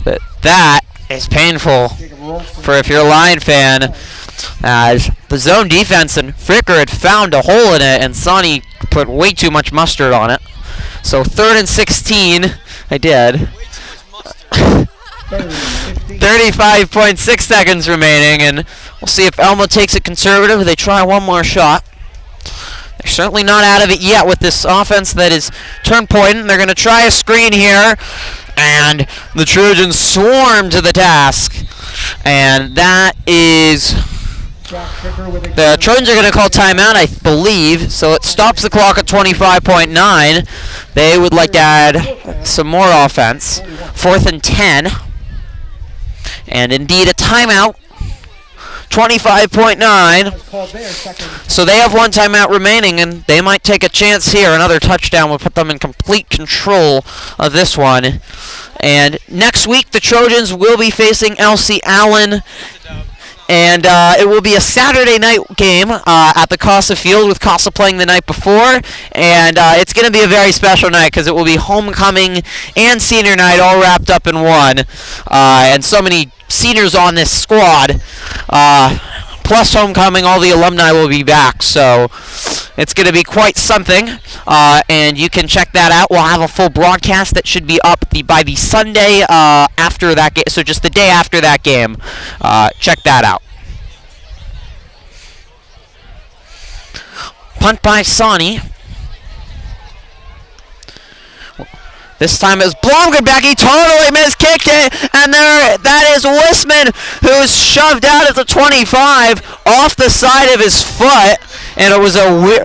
But that is painful for if you're a Lion fan, as the zone defense and Fricker had found a hole in it, and Sonny put way too much mustard on it. So 3rd and 16. I did. 35.6 seconds remaining, and we'll see if Elmo takes it conservative. They try one more shot. They're certainly not out of it yet with this offense that is turn point. They're going to try a screen here, and the Trojans swarm to the task. And that is... the Trojans are going to call timeout, I believe, so it stops the clock at 25.9. They would like to add some more offense. 4th and 10. And indeed a timeout. 25.9. So they have one timeout remaining, and they might take a chance here. Another touchdown will put them in complete control of this one. And next week, the Trojans will be facing LC Allen. And it will be a Saturday night game at the Casa Field, with Casa playing the night before. And it's going to be a very special night, because it will be homecoming and senior night all wrapped up in one. And so many seniors on this squad. Plus homecoming, all the alumni will be back. So it's going to be quite something. And you can check that out. We'll have a full broadcast that should be up by the Sunday after that game. So just the day after that game. Check that out. Punt by Sonny. This time it was Blomgren back. He totally miskicked it. And there, that is Wisman, who's shoved out at the 25 off the side of his foot. And it was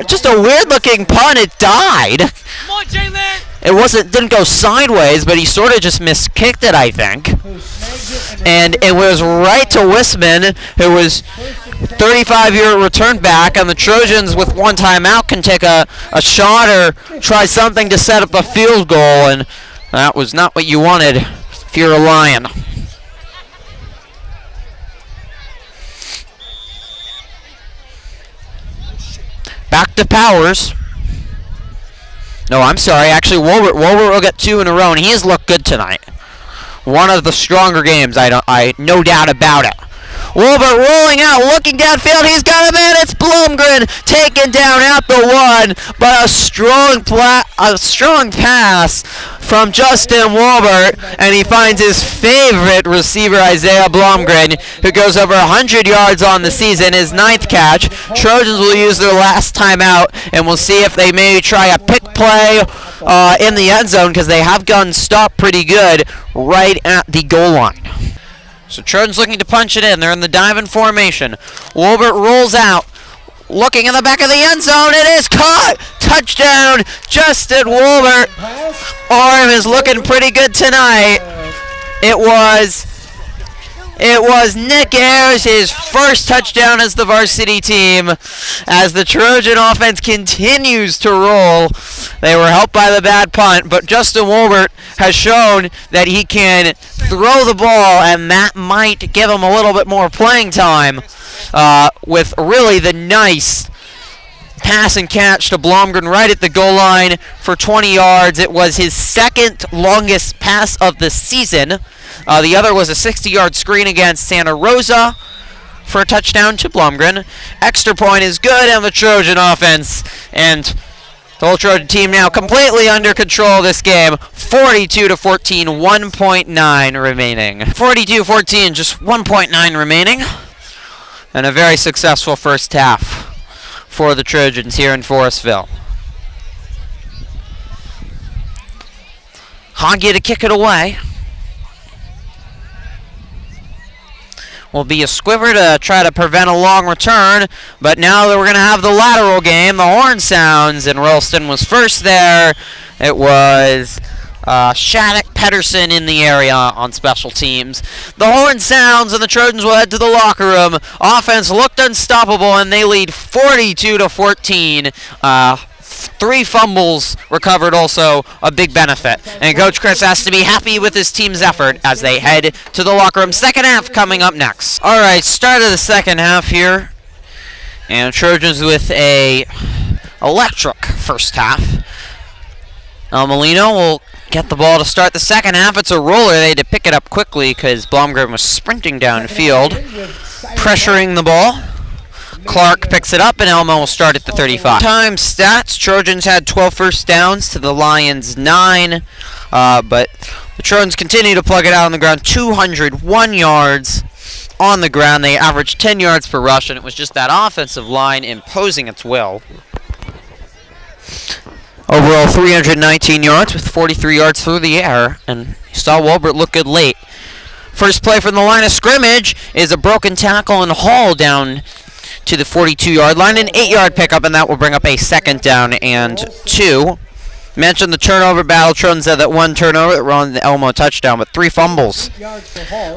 just a weird looking punt. It died. Come on, Jalen. It didn't go sideways, but he sort of just miskicked it, I think. And it was right to Wisman, who was 35-year return back, and the Trojans with one timeout can take a shot or try something to set up a field goal, and that was not what you wanted if you're a Lion. Back to Powers. No, I'm sorry. Actually, Wolbert will get 2 in a row, and he has looked good tonight. One of the stronger games, I no doubt about it. Wolbert rolling out, looking downfield. He's got a man. It's Blomgren taken down at the 1, but a strong pass from Justin Wolbert, and he finds his favorite receiver, Isaiah Blomgren, who goes over 100 yards on the season, his 9th catch. Trojans will use their last timeout, and we'll see if they maybe try a pick play in the end zone, because they have gotten stopped pretty good right at the goal line. So Trojans looking to punch it in. They're in the dive-in formation. Wolbert rolls out. looking in the back of the end zone. It is caught. Touchdown, Justin Wolbert. Arm is looking pretty good tonight. It was Nick Ayers, his first touchdown as the varsity team, as the Trojan offense continues to roll. They were helped by the bad punt, but Justin Wolbert has shown that he can throw the ball, and that might give him a little bit more playing time with really the nice pass and catch to Blomgren right at the goal line for 20 yards. It was his second longest pass of the season. The other was a 60-yard screen against Santa Rosa for a touchdown to Blomgren. Extra point is good, and the Trojan offense and the whole Trojan team now completely under control of this game. 42-14, 1.9 remaining. 42-14, just 1.9 remaining. And a very successful first half for the Trojans here in Forestville. Hoggy to kick it away. Will be a squiver to try to prevent a long return, but now that we're going to have the lateral game, the horn sounds, and Ralston was first there. It was Shattuck Pedersen in the area on special teams. The horn sounds, and the Trojans will head to the locker room. Offense looked unstoppable, and they lead 42-14. 3 fumbles recovered, also a big benefit. And Coach Chris has to be happy with his team's effort as they head to the locker room. Second half coming up next. All right, start of the second half here. And Trojans with a electric first half. Molino will get the ball to start the second half. It's a roller. They had to pick it up quickly because Blomgren was sprinting downfield, pressuring the ball. Clark picks it up, and Elmo will start at the 35. Time stats, Trojans had 12 first downs to the Lions 9, but the Trojans continue to plug it out on the ground. 201 yards on the ground. They averaged 10 yards per rush, and it was just that offensive line imposing its will. Overall, 319 yards with 43 yards through the air, and you saw Wolbert look good late. First play from the line of scrimmage is a broken tackle and haul down to the 42-yard line, an 8-yard pickup, and that will bring up a second down and 2. Mentioned the turnover battle. Trojans had that one turnover that ran the Elmo touchdown, but 3 fumbles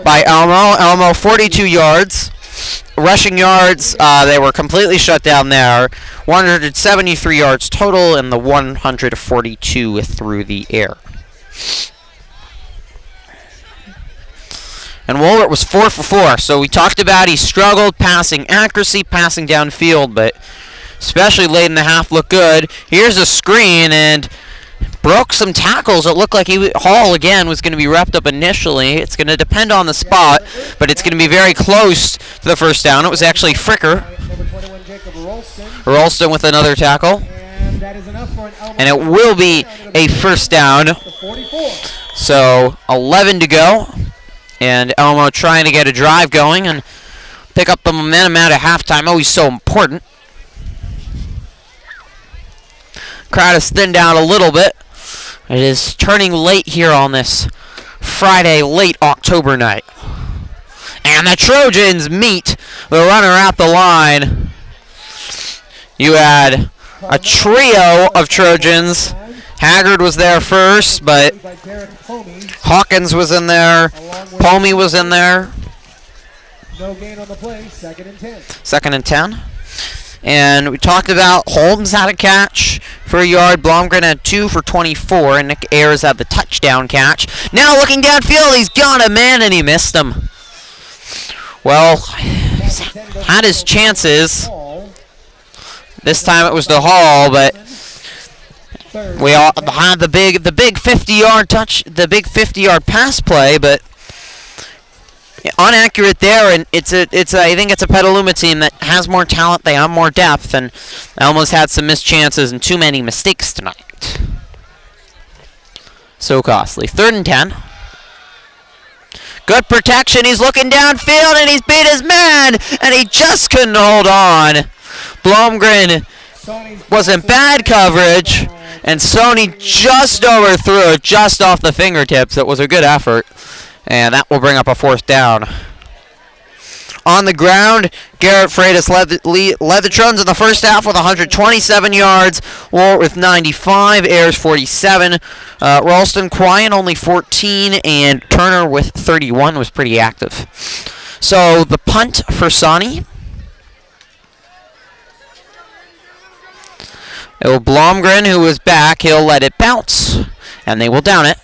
by Elmo. Elmo 42 yards. Rushing yards, they were completely shut down there. 173 yards total, and the 142 through the air. And Wolbert was 4 for 4, so we talked about he struggled passing accuracy, passing downfield, but especially late in the half looked good. Here's a screen, and broke some tackles. It looked like Hall again was going to be wrapped up initially. It's going to depend on the spot, but it's going to be very close to the first down. It was actually Fricker. Ralston with another tackle. And it will be a first down. So 11 to go. And Elmo trying to get a drive going and pick up the momentum out of halftime. Always so important. Crowd is thinned out a little bit. It is turning late here on this Friday, late October night. And the Trojans meet the runner at the line. You had a trio of Trojans. Haggard was there first, but Hawkins was in there. Pomey was in there. No gain on the play, 2nd and 10. 2nd and 10. And we talked about Holmes had a catch for a yard. Blomgren had 2 for 24. And Nick Ayers had the touchdown catch. Now looking downfield, he's got a man and he missed him. Well, had his chances. This time it was to Hall, but we all had the big 50-yard the big 50-yard pass play, but inaccurate there, and I think it's a Petaluma team that has more talent, they have more depth, and Elmo's had some missed chances and too many mistakes tonight. So costly. 3rd and 10. Good protection, he's looking downfield, and he's beat his man, and he just couldn't hold on. Blomgren was in bad coverage, and Sony just overthrew it, just off the fingertips. It was a good effort. And that will bring up a 4th down. on the ground. Garrett Freitas led the Trojans in the first half with 127 yards. Walt with 95, Ayers 47. Ralston quiet, only 14, and Turner with 31 was pretty active. So the punt for Sonny. Blomgren, who is back, he'll let it bounce, and they will down it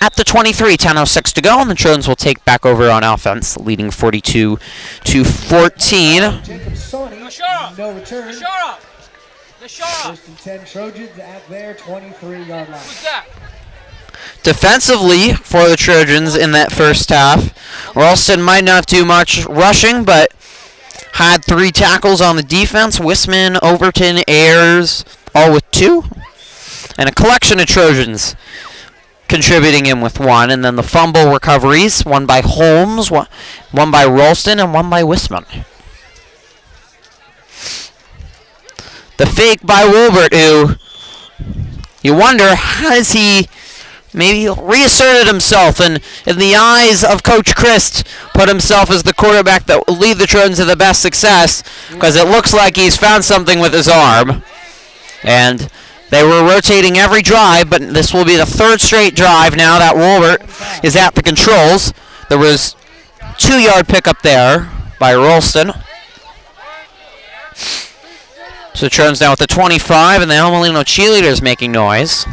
at the 23. 10:06 to go, and the Trojans will take back over on offense, leading 42-14. Jacob Sonny, no return. First and 10 Trojans at their 23-yard line. Defensively for the Trojans in that first half, Ralston might not do much rushing, but had 3 tackles on the defense. Wisman, Overton, Ayers, all with 2. And a collection of Trojans contributing in with 1. And then the fumble recoveries, one by Holmes, one by Ralston, and one by Wisman. The fake by Wilbert, who you wonder, has he maybe reasserted himself and in the eyes of Coach Christ put himself as the quarterback that will lead the Trojans to the best success, because it looks like he's found something with his arm. And they were rotating every drive, but this will be the 3rd straight drive now that Wilbert is at the controls. There was 2-yard pickup there by Ralston. So Trojans now with the 25, and the Molino cheerleaders making noise.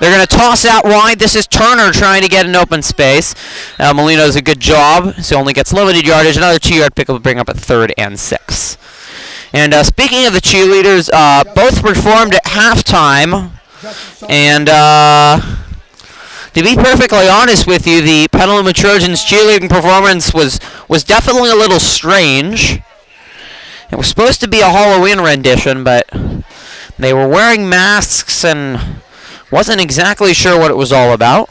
They're going to toss out wide. This is Turner trying to get an open space. Molino does a good job. He only gets limited yardage. Another 2-yard pickup will bring up at 3rd and 6. And speaking of the cheerleaders, both performed at halftime. And to be perfectly honest with you, the Petaluma Trojans cheerleading performance was definitely a little strange. It was supposed to be a Halloween rendition, but they were wearing masks and wasn't exactly sure what it was all about.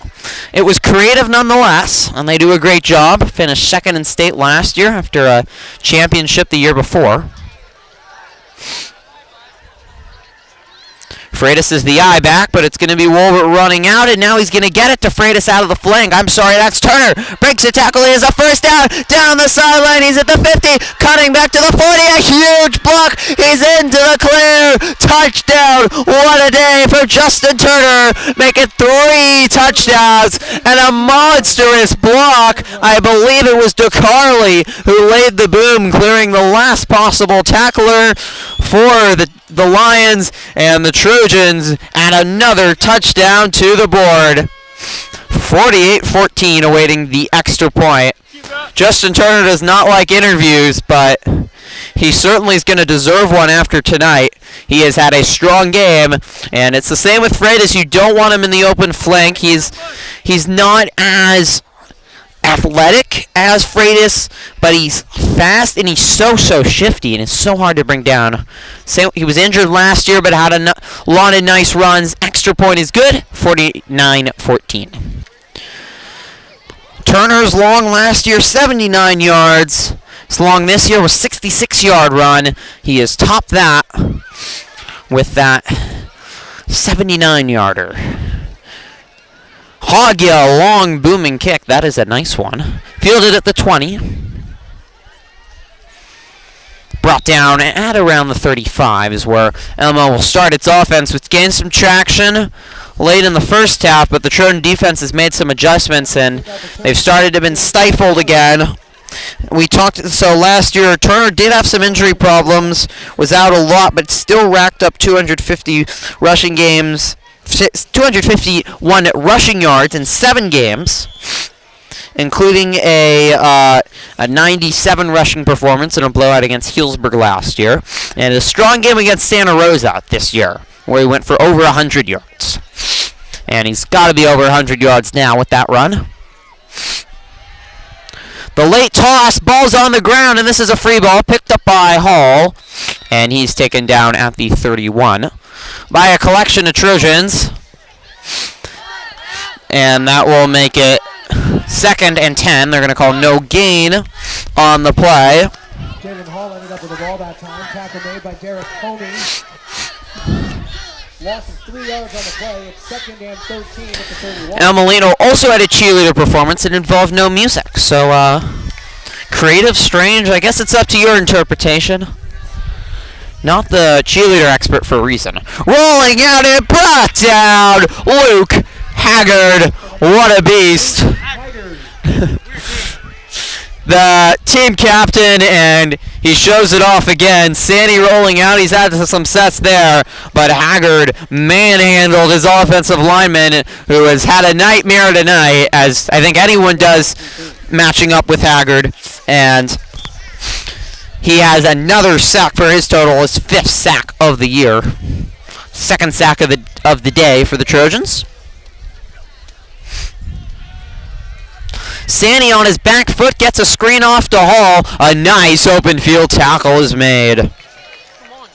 It was creative nonetheless, and they do a great job. Finished 2nd in state last year after a championship the year before. Freitas is the eye back, but it's going to be Wolbert running out, and now he's going to get it to Freitas out of the flank. I'm sorry, that's Turner. Breaks a tackle. He has a first down. Down the sideline. He's at the 50. Cutting back to the 40. A huge block. He's into the clear. Touchdown. What a day for Justin Turner. Making 3 touchdowns and a monstrous block. I believe it was DeCarly who laid the boom, clearing the last possible tackler for the Lions, and the Trojans add another touchdown to the board. 48-14 awaiting the extra point. Justin Turner does not like interviews, but he certainly is going to deserve one after tonight. He has had a strong game, and it's the same with Freitas. You don't want him in the open flank. He's not as athletic as Freitas, but he's fast and he's so shifty, and it's so hard to bring down. He was injured last year, but had a lot of nice runs. Extra point is good. 49-14. Turner's long last year, 79 yards. His long this year was 66-yard run. He has topped that with that 79-yarder. Hogya, long booming kick. That is a nice one. Fielded at the 20. Brought down at around the 35 is where Elmo will start its offense, which gained some traction late in the first half, but the Trojan defense has made some adjustments, and they've started to been stifled again. We talked, so last year Turner did have some injury problems, was out a lot, but still racked up 250 rushing games. 251 rushing yards in 7 games, including a 97 rushing performance in a blowout against Healdsburg last year, and a strong game against Santa Rosa this year, where he went for over 100 yards. And he's got to be over 100 yards now with that run. The late toss, ball's on the ground, and this is a free ball picked up by Hall, and he's taken down at the 31 by a collection of Trojans. And that will make it 2nd and 10. They're going to call no gain on the play. Jalen Hall ended up with the ball that time. Tackle made by Derek Comey. Loss of 3 yards on the play. It's 2nd and 13 at the 31. El Molino also had a cheerleader performance. It involved no music. So Creative, strange, I guess it's up to your interpretation. Not the cheerleader expert for a reason. Rolling out and brought down Luke Haggard. What a beast. The team captain, and he shows it off again. Sandy rolling out. He's had some sets there, but Haggard manhandled his offensive lineman, who has had a nightmare tonight, as I think anyone does matching up with Haggard. And he has another sack for his total, his 5th sack of the year. 2nd sack of the day for the Trojans. Sandy on his back foot gets a screen off to Hall. A nice open field tackle is made. Come on,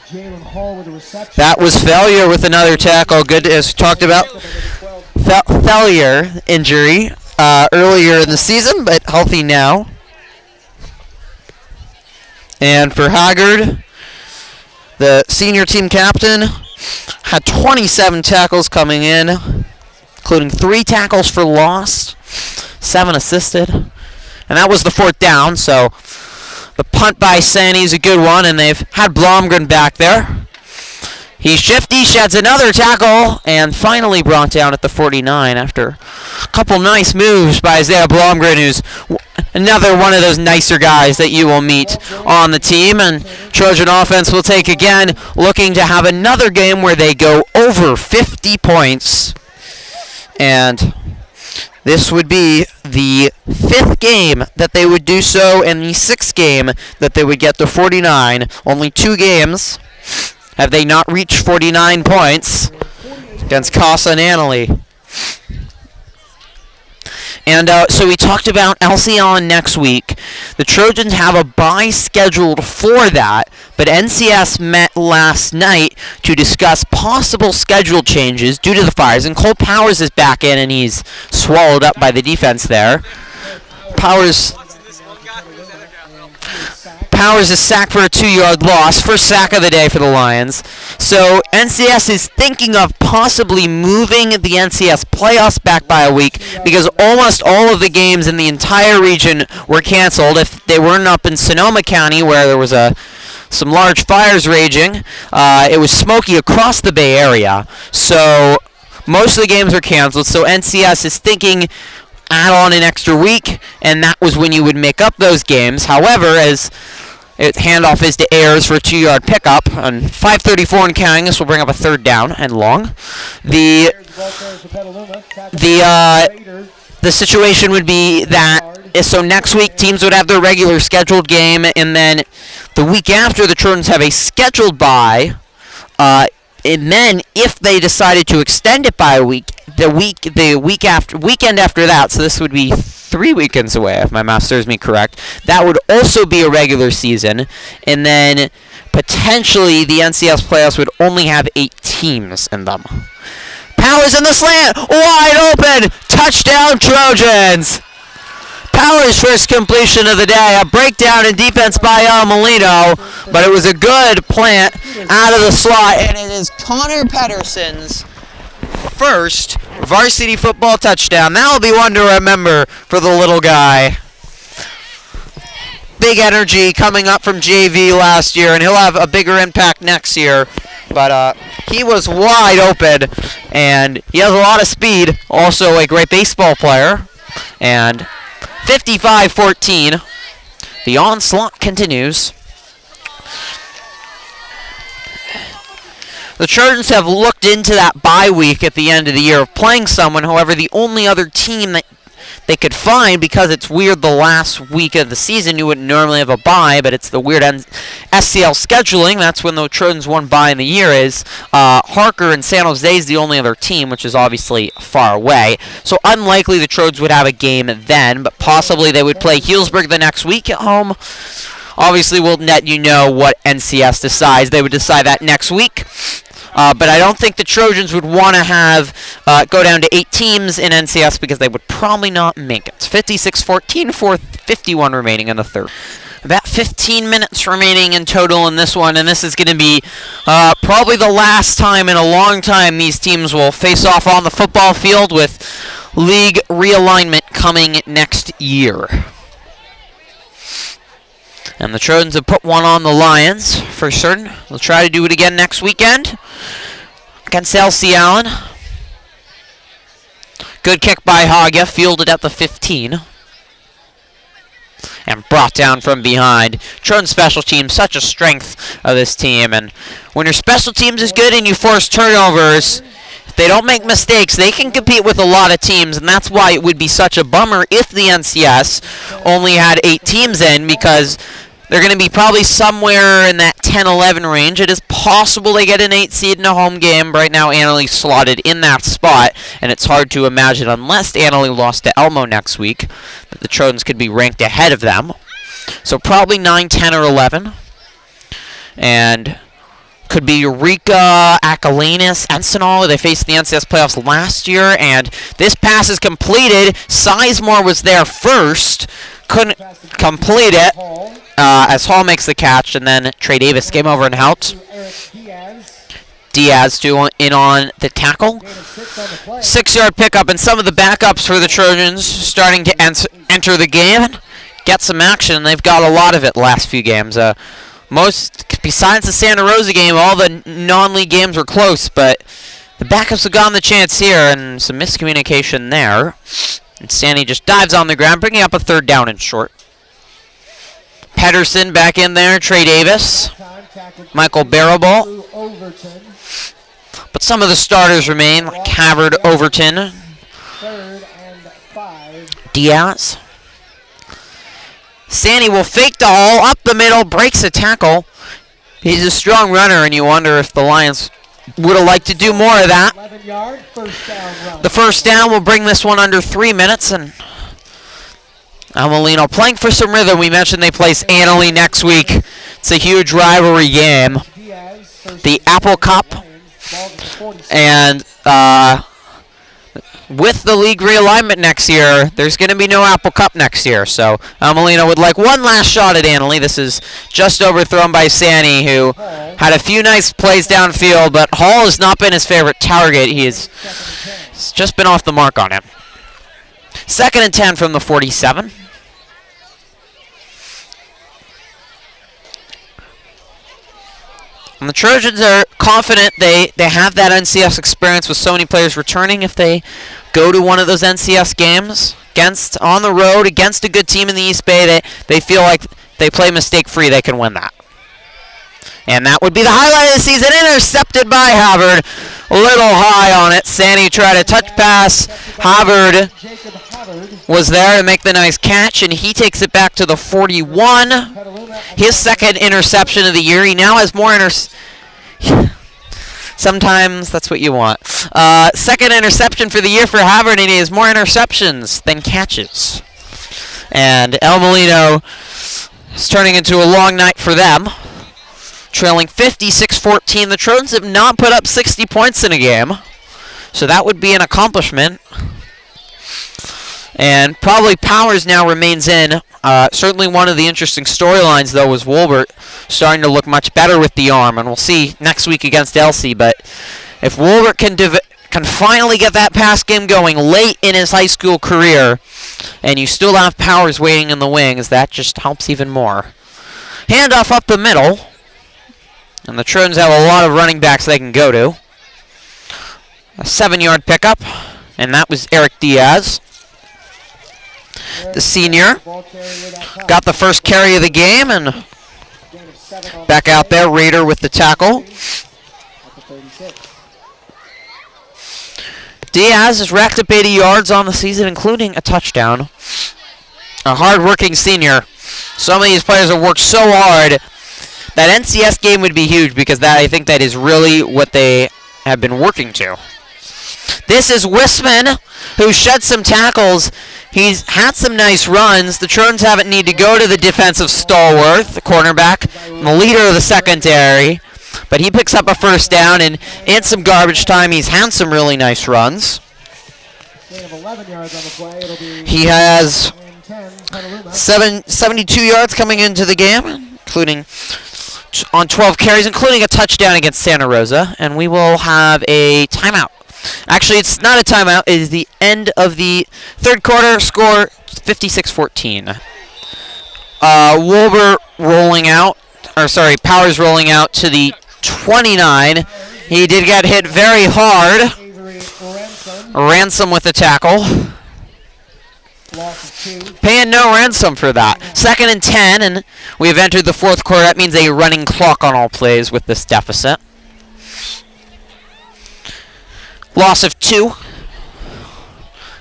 Jalen Hall with a reception. That was failure with another tackle. Good, as talked about. Failure injury earlier in the season, but healthy now. And for Haggard, the senior team captain, had 27 tackles coming in, including 3 tackles for loss, 7 assisted. And that was the 4th down, so the punt by Sandy is a good one, and they've had Blomgren back there. He's shifty, sheds another tackle, and finally brought down at the 49 after a couple nice moves by Isaiah Blomgren, who's another one of those nicer guys that you will meet on the team. And Trojan offense will take again, looking to have another game where they go over 50 points. And this would be the 5th game that they would do so, and the 6th game that they would get to 49. Only 2 games have they not reached 49 points against Casa and Annalee. And so we talked about LCL next week. The Trojans have a bye scheduled for that, but NCS met last night to discuss possible schedule changes due to the fires. And Cole Powers is back in, and he's swallowed up by the defense there. Powers is sacked for a 2-yard loss. First sack of the day for the Lions. So NCS is thinking of possibly moving the NCS playoffs back by a week, because almost all of the games in the entire region were canceled. If they weren't up in Sonoma County, where there was some large fires raging, it was smoky across the Bay Area. So most of the games were canceled. So NCS is thinking add on an extra week, and that was when you would make up those games. However, as handoff is to Ayers for a 2-yard pickup on 5:34 and counting. This will bring up a 3rd down and long. The situation would be that so next week teams would have their regular scheduled game, and then the week after the Trojans have a scheduled bye. And then if they decided to extend it by a week, weekend after that, so this would be 3 weekends away, if my math serves me correct, that would also be a regular season. And then potentially the NCS playoffs would only have 8 teams in them. Powers in the slant, wide open, touchdown Trojans! Powers' first completion of the day, a breakdown in defense by Molino, but it was a good plant out of the slot, and it is Connor Pedersen's first varsity football touchdown. That will be one to remember for the little guy. Big energy coming up from JV last year, and he'll have a bigger impact next year. But he was wide open, and he has a lot of speed. Also a great baseball player. And 55-14. The onslaught continues. The Trojans have looked into that bye week at the end of the year of playing someone. However, the only other team that they could find, because it's weird the last week of the season, you wouldn't normally have a bye, but it's the weird SCL scheduling. That's when the Trojans one bye in the year is. Harker and San Jose is the only other team, which is obviously far away. So unlikely the Trojans would have a game then, but possibly they would play Healdsburg the next week at home. Obviously, we'll let you know what NCS decides. They would decide that next week. But I don't think the Trojans would want to have go down to 8 teams in NCS, because they would probably not make it. 56-14, 4:51 remaining in the third. About 15 minutes remaining in total in this one, and this is going to be probably the last time in a long time these teams will face off on the football field, with league realignment coming next year. And the Trojans have put one on the Lions for certain. They'll try to do it again next weekend against LC Allen. Good kick by Haga, fielded at the 15. And brought down from behind. Trojan special teams, such a strength of this team. And when your special teams is good and you force turnovers, if they don't make mistakes, they can compete with a lot of teams. And that's why it would be such a bummer if the NCS only had 8 teams in, because they're going to be probably somewhere in that 10-11 range. It is possible they get an 8 seed in a home game. Right now, Annalise slotted in that spot, and it's hard to imagine, unless Annalise lost to Elmo next week, that the Trojans could be ranked ahead of them. So probably 9, 10, or 11. And could be Eureka, Acalanes, Encinal. They faced the NCS playoffs last year, and this pass is completed. Sizemore was there first. Couldn't complete it as Hall makes the catch, and then Trey Davis came over and helped. Diaz in on the tackle. 6-yard pickup, and some of the backups for the Trojans starting to enter the game. Get some action. They've got a lot of it last few games. Besides the Santa Rosa game, all the non-league games were close, but the backups have gotten the chance here, and some miscommunication there. And Sandy just dives on the ground, bringing up a 3rd down and short. Pedersen back in there, Trey Davis, Michael Barrable. But some of the starters remain, like Havard, Overton, Diaz. Sandy will fake the hole, up the middle, breaks a tackle. He's a strong runner, and you wonder if the Lions would have liked to do more of that. The first down will bring this one under 3 minutes, and Molino playing for some rhythm. We mentioned they place Annalee next week. It's a huge rivalry game. The Apple Cup, and with the league realignment next year, there's going to be no Apple Cup next year. So Molino would like one last shot at Annalee. This is just overthrown by Sandy, who had a few nice plays downfield, but Hall has not been his favorite target. He's just been off the mark on him. 2nd and 10 from the 47. And the Trojans are confident they have that NCS experience with so many players returning. If they go to one of those NCS games on the road against a good team in the East Bay, they feel like they play mistake-free, they can win that. And that would be the highlight of the season, intercepted by Havard. A little high on it. Sandy tried a touch pass. Havard was there to make the nice catch, and he takes it back to the 41. His 2nd interception of the year. He now has more sometimes that's what you want. 2nd interception for the year for Havard, and he has more interceptions than catches. And El Molino is turning into a long night for them. Trailing 56-14. The Trojans have not put up 60 points in a game, so that would be an accomplishment. And probably Powers now remains in. Certainly one of the interesting storylines, though, was Wolbert starting to look much better with the arm, and we'll see next week against Elsie. But if Wolbert can finally get that pass game going late in his high school career, and you still have Powers waiting in the wings, that just helps even more. Handoff up the middle. And the Trojans have a lot of running backs they can go to. A 7-yard pickup, and that was Eric Diaz, the senior. Got the first carry of the game, and back out there, Raider with the tackle. Diaz has racked up 80 yards on the season, including a touchdown. A hard-working senior. Some of these players have worked so hard. That NCS game would be huge, because I think that is really what they have been working to. This is Wisman, who shed some tackles. He's had some nice runs. The Trojans haven't need to go to the defensive stalwart, the cornerback, the leader of the secondary. But he picks up a 1st down, and in some garbage time, he's had some really nice runs. He has 10, Petaluma. 72 yards coming into the game, including on 12 carries, including a touchdown against Santa Rosa. And we will have a timeout. Actually, it's not a timeout. It is the end of the third quarter. Score 56-14. Wilbur rolling out. Or sorry, Powers rolling out to the 29. He did get hit very hard. Ransom with the tackle. Paying no ransom for that. 2nd and 10, and we have entered the fourth quarter. That means a running clock on all plays with this deficit. Loss of 2.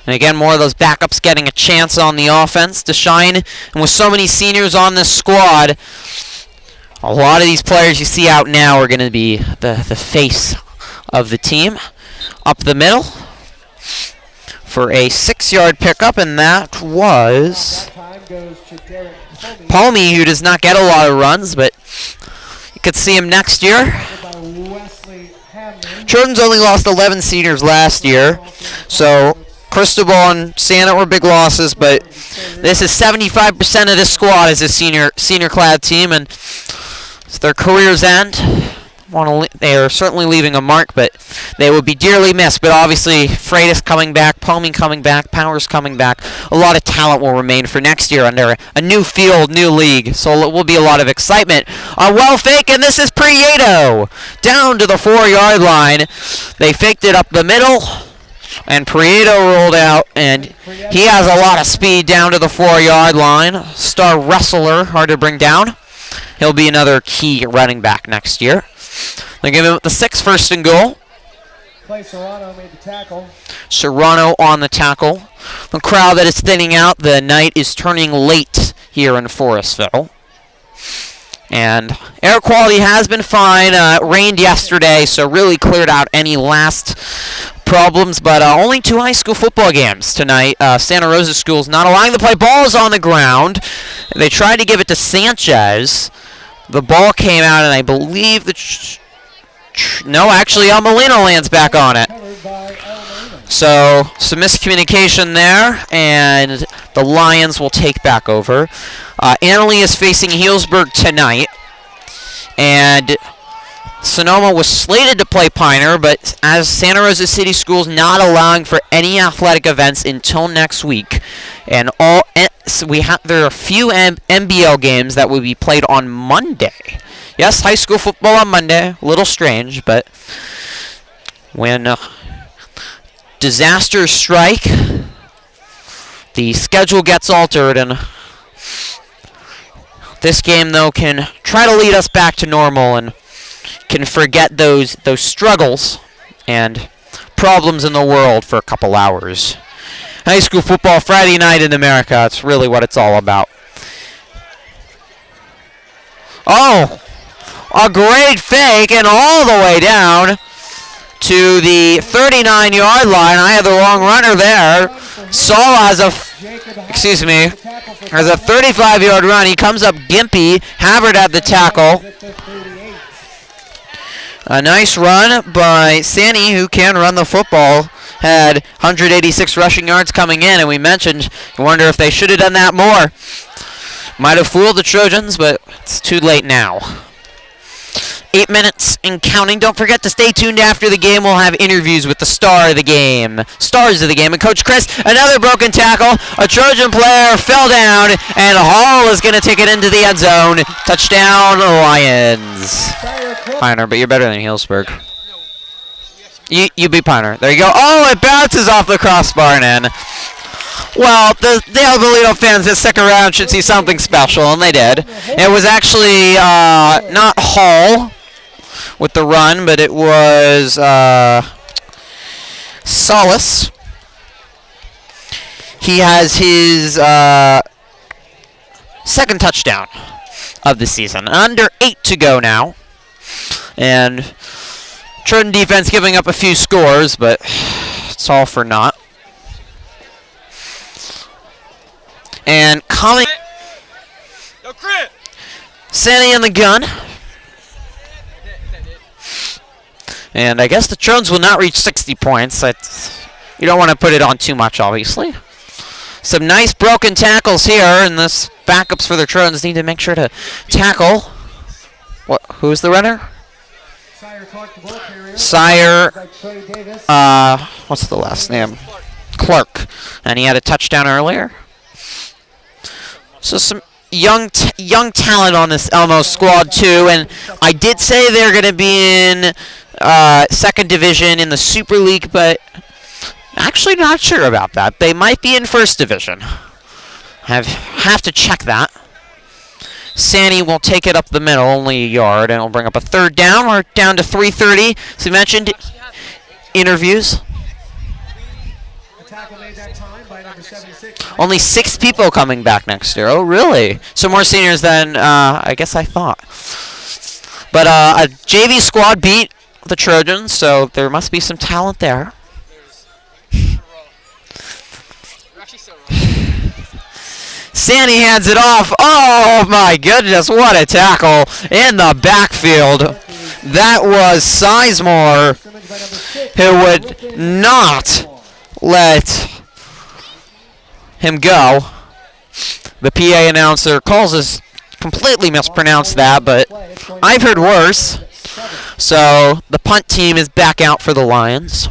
And again, more of those backups getting a chance on the offense to shine. And with so many seniors on this squad, a lot of these players you see out now are going to be the face of the team. Up the middle for a 6-yard pickup, and that was Palmy, who does not get a lot of runs, but you could see him next year. Trojans only lost 11 seniors last year, so Cristobal and Santa were big losses, but this is 75% of this squad is a senior clad team, and it's their career's end. They are certainly leaving a mark, but they will be dearly missed. But obviously, Freitas coming back, Palmy coming back, Powers coming back. A lot of talent will remain for next year under a new field, new league. So it will be a lot of excitement. A well fake, and this is Prieto down to the 4-yard line. They faked it up the middle, and Prieto rolled out, and he has a lot of speed down to the 4-yard line. Star wrestler, hard to bring down. He'll be another key running back next year. They give him the 6th, 1st and goal. Serrano made the tackle. Serrano on the tackle. The crowd that is thinning out. The night is turning late here in Forestville. And air quality has been fine. It rained yesterday, so really cleared out any last problems. But only 2 high school football games tonight. Santa Rosa School's not allowing the play. Ball is on the ground. They tried to give it to Sanchez. The ball came out, and I believe no, actually, Molino lands back on it. So, some miscommunication there, and the Lions will take back over. Annalee is facing Healdsburg tonight, and Sonoma was slated to play Piner, but as Santa Rosa City Schools not allowing for any athletic events until next week, and there are a few NBL games that will be played on Monday. Yes, high school football on Monday. A little strange, but when disasters strike, the schedule gets altered, and this game, though, can try to lead us back to normal and can forget those struggles and problems in the world for a couple hours. High school football Friday night in America, that's really what it's all about. Oh! A great fake, and all the way down to the 39-yard line. I had the wrong runner there. Saul has a 35-yard run. He comes up gimpy. Havard at the tackle. A nice run by Sanny, who can run the football. Had 186 rushing yards coming in, and we mentioned, I wonder if they should have done that more. Might have fooled the Trojans, but it's too late now. 8 minutes and counting. Don't forget to stay tuned after the game. We'll have interviews with the stars of the game, and Coach Chris. Another broken tackle. A Trojan player fell down, and Hall is going to take it into the end zone. Touchdown, Lions. Piner, but you're better than Healdsburg. You beat Piner. There you go. Oh, it bounces off the crossbar and in. Well, the Molino fans this second round should see something special, and they did. It was actually not Hall with the run, but it was Solis. He has his second touchdown of the season. Under 8 to go now. And Trojan defense giving up a few scores, but it's all for naught. And coming, Sandy in the gun. And I guess the Trojans will not reach 60 points. You don't want to put it on too much, obviously. Some nice broken tackles here, and this backups for the Trojans need to make sure to tackle. What? Who's the runner? Sire. What's the last name? Clark, and he had a touchdown earlier. So some young talent on this Elmo squad too, and I did say they're going to be in second division in the Super League, but actually not sure about that. They might be in first division. Have to check that. Sandy will take it up the middle, only a yard, and it'll bring up a third down. We're down to 3:30. So you mentioned interviews. Only 6 people coming back next year. Oh, really? So more seniors than I guess I thought. But a JV squad beat the Trojans, so there must be some talent there. Sandy hands it off. Oh, my goodness. What a tackle in the backfield. That was Sizemore, who would not let him go. The PA announcer calls us completely mispronounced that, but I've heard worse. So the punt team is back out for the Lions.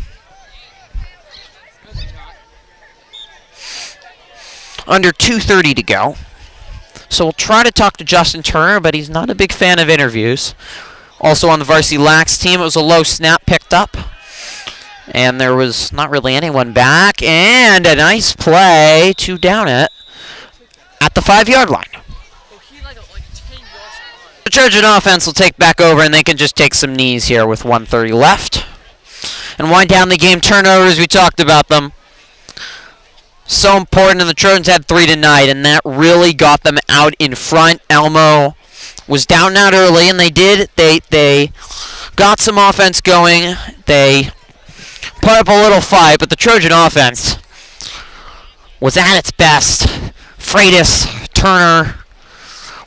Under 2:30 to go. So we'll try to talk to Justin Turner, but he's not a big fan of interviews. Also on the varsity lax team, it was a low snap picked up. And there was not really anyone back. And a nice play to down it at the 5-yard line. The Trojan offense will take back over, and they can just take some knees here with 1:30 left. And wind down the game. Turnovers, we talked about them. So important, and the Trojans had 3 tonight, and that really got them out in front. Elmo was down and out early, and they did. They got some offense going. They put up a little fight, but the Trojan offense was at its best. Freitas, Turner,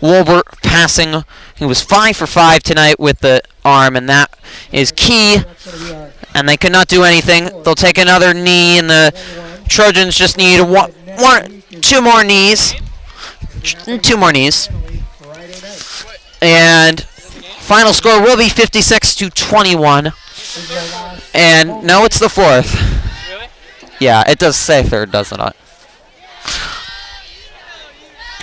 Wolbert passing. He was 5 for 5 tonight with the arm, and that is key. And they could not do anything. They'll take another knee, and the Trojans just need two more knees. And final score will be 56-21. And no, it's the 4th. Really? Yeah, it does say 3rd, doesn't it?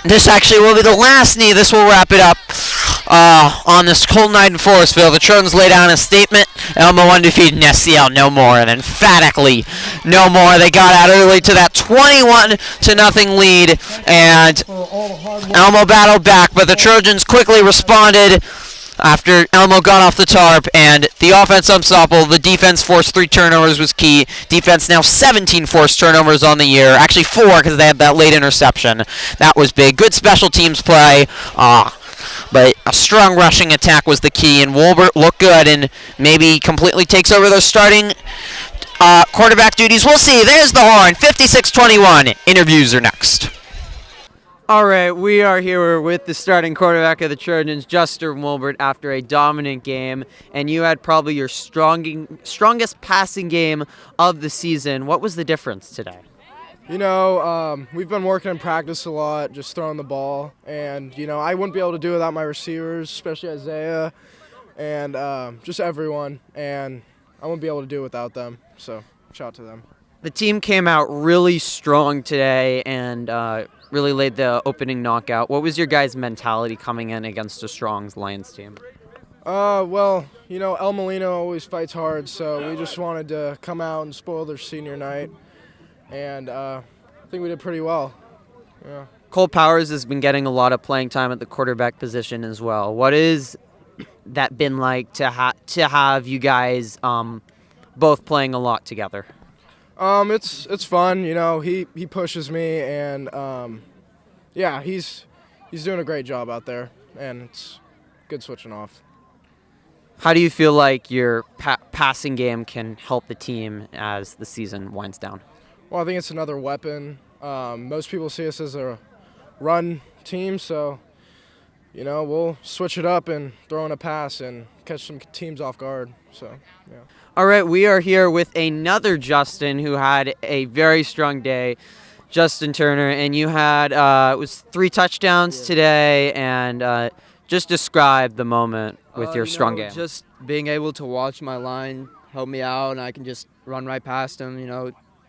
This actually will be the last knee. This will wrap it up on this cold night in Forestville. The Trojans lay down a statement. Elmo undefeated in SCL, no more, and emphatically no more. They got out early to that 21-0 lead, and Elmo battled back, but the Trojans quickly responded after Elmo got off the tarp, and the offense unstoppable. The defense forced 3 turnovers was key. Defense now 17 forced turnovers on the year. Actually 4 because they had that late interception. That was big. Good special teams play. But a strong rushing attack was the key, and Wolbert looked good and maybe completely takes over those starting quarterback duties. We'll see. There's the horn. 56-21. Interviews are next. All right, we are here with the starting quarterback of the Trojans, Justin Wolbert, after a dominant game, and you had probably your strongest passing game of the season. What was the difference today? You know, we've been working in practice a lot, just throwing the ball, and, you know, I wouldn't be able to do it without my receivers, especially Isaiah, and just everyone, and I wouldn't be able to do it without them, so shout out to them. The team came out really strong today and really laid the opening knockout. What was your guys' mentality coming in against a strong Lions team? Well, you know, El Molino always fights hard, so we just wanted to come out and spoil their senior night, and I think we did pretty well. Yeah. Cole Powers has been getting a lot of playing time at the quarterback position as well. What is that been like to have you guys both playing a lot together? It's fun, you know. He pushes me, and yeah, he's doing a great job out there, and it's good switching off. How do you feel like your passing game can help the team as the season winds down? Well, I think it's another weapon. Most people see us as a run team, so you know, we'll switch it up and throw in a pass and catch some teams off guard. So, yeah. All right, we are here with another Justin who had a very strong day. Justin Turner, and you had it was 3 touchdowns today, and just describe the moment with your strong game. Just being able to watch my line help me out, and I can just run right past them.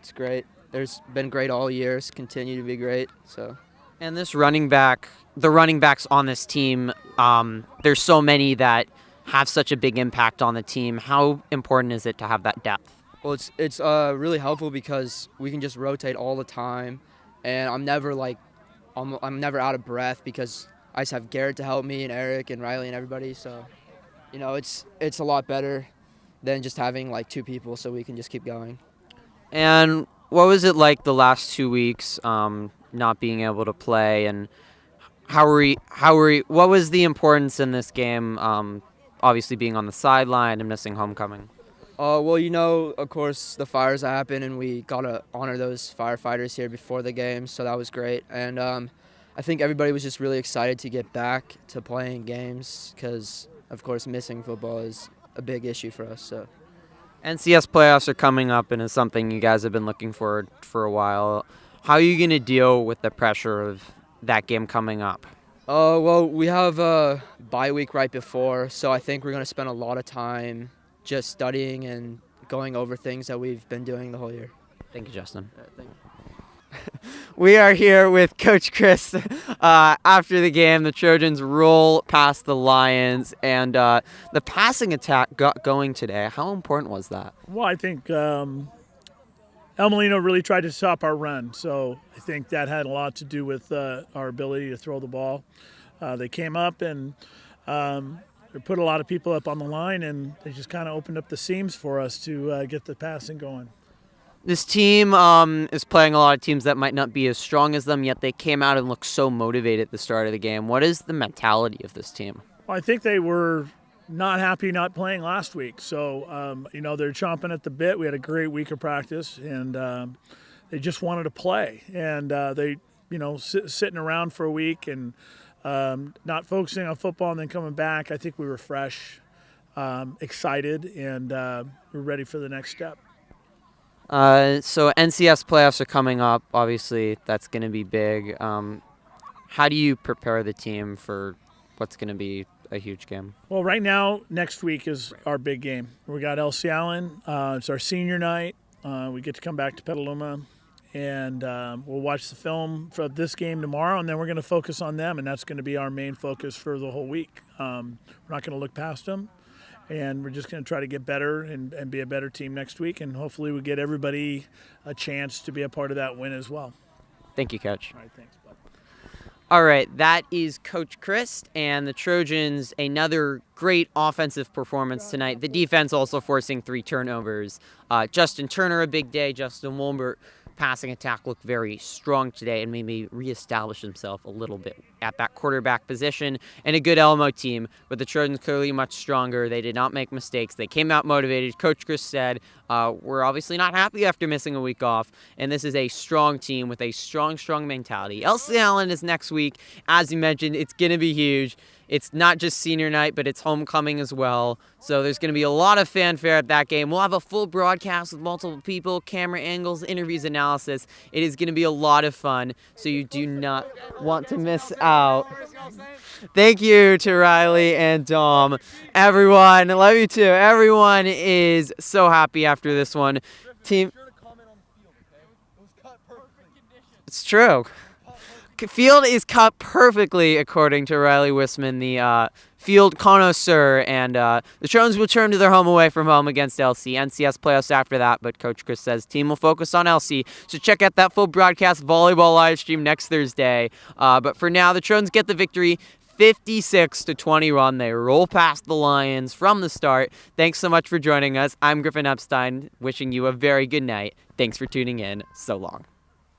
It's great. There's been great all year. It's continue to be great. So. And the running backs on this team, there's so many that have such a big impact on the team. How important is it to have that depth? Well, it's really helpful because we can just rotate all the time, and I'm never out of breath because I just have Garrett to help me and Eric and Riley and everybody. So, it's a lot better than just having 2 people, so we can just keep going. And what was it like the last 2 weeks, not being able to play, and what was the importance in this game, obviously being on the sideline and missing homecoming? Well, of course, the fires happened, and we got to honor those firefighters here before the game, so that was great. And I think everybody was just really excited to get back to playing games because, of course, missing football is a big issue for us. So. NCS playoffs are coming up, and it's something you guys have been looking forward for a while. How are you going to deal with the pressure of that game coming up? Well, we have a bye week right before, so I think we're going to spend a lot of time just studying and going over things that we've been doing the whole year. Thank you, Justin. Thank you. We are here with Coach Chris. After the game, the Trojans roll past the Lions, and the passing attack got going today. How important was that? Well, I think Molino really tried to stop our run, so I think that had a lot to do with our ability to throw the ball. They came up and they put a lot of people up on the line, and they just kind of opened up the seams for us to get the passing going. This team is playing a lot of teams that might not be as strong as them, yet they came out and looked so motivated at the start of the game. What is the mentality of this team? Well, I think they were not happy not playing last week. So, they're chomping at the bit. We had a great week of practice, and they just wanted to play. And they, sitting around for a week and not focusing on football and then coming back, I think we were fresh, excited, and we're ready for the next step. So NCS playoffs are coming up. Obviously, that's going to be big. How do you prepare the team for what's going to be a huge game? Well, right now, next week is our big game. We got LC Allen. It's our senior night. We get to come back to Petaluma, and we'll watch the film for this game tomorrow, and then we're going to focus on them, and that's going to be our main focus for the whole week. We're not going to look past them. And we're just going to try to get better and be a better team next week. And hopefully we get everybody a chance to be a part of that win as well. Thank you, Coach. All right, thanks, bud. All right, that is Coach Chris and the Trojans. Another great offensive performance tonight. The defense also forcing 3 turnovers. Justin Turner, a big day. Justin Wolbert, passing attack looked very strong today and maybe reestablish himself a little bit at that quarterback position. And a good Elmo team, but the Trojans clearly much stronger. They did not make mistakes. They came out motivated. Coach Chris said, we're obviously not happy after missing a week off, and this is a strong team with a strong mentality. LC Allen is next week. As you mentioned, it's going to be huge. It's not just senior night, but it's homecoming as well. So there's going to be a lot of fanfare at that game. We'll have a full broadcast with multiple people, camera angles, interviews, analysis. It is going to be a lot of fun, so you do not want to miss out. Thank you to Riley and Dom. Everyone, I love you too. Everyone is so happy after this one. Team. It's true. Field is cut perfectly, according to Riley Wisman, the field connoisseur, and the Trojans will return to their home away from home against LC. NCS playoffs after that, but Coach Chris says team will focus on LC. So check out that full broadcast volleyball live stream next Thursday. But for now, the Trojans get the victory. 56-20 run. They roll past the Lions from the start. Thanks so much for joining us. I'm Griffin Epstein, wishing you a very good night. Thanks for tuning in. So long.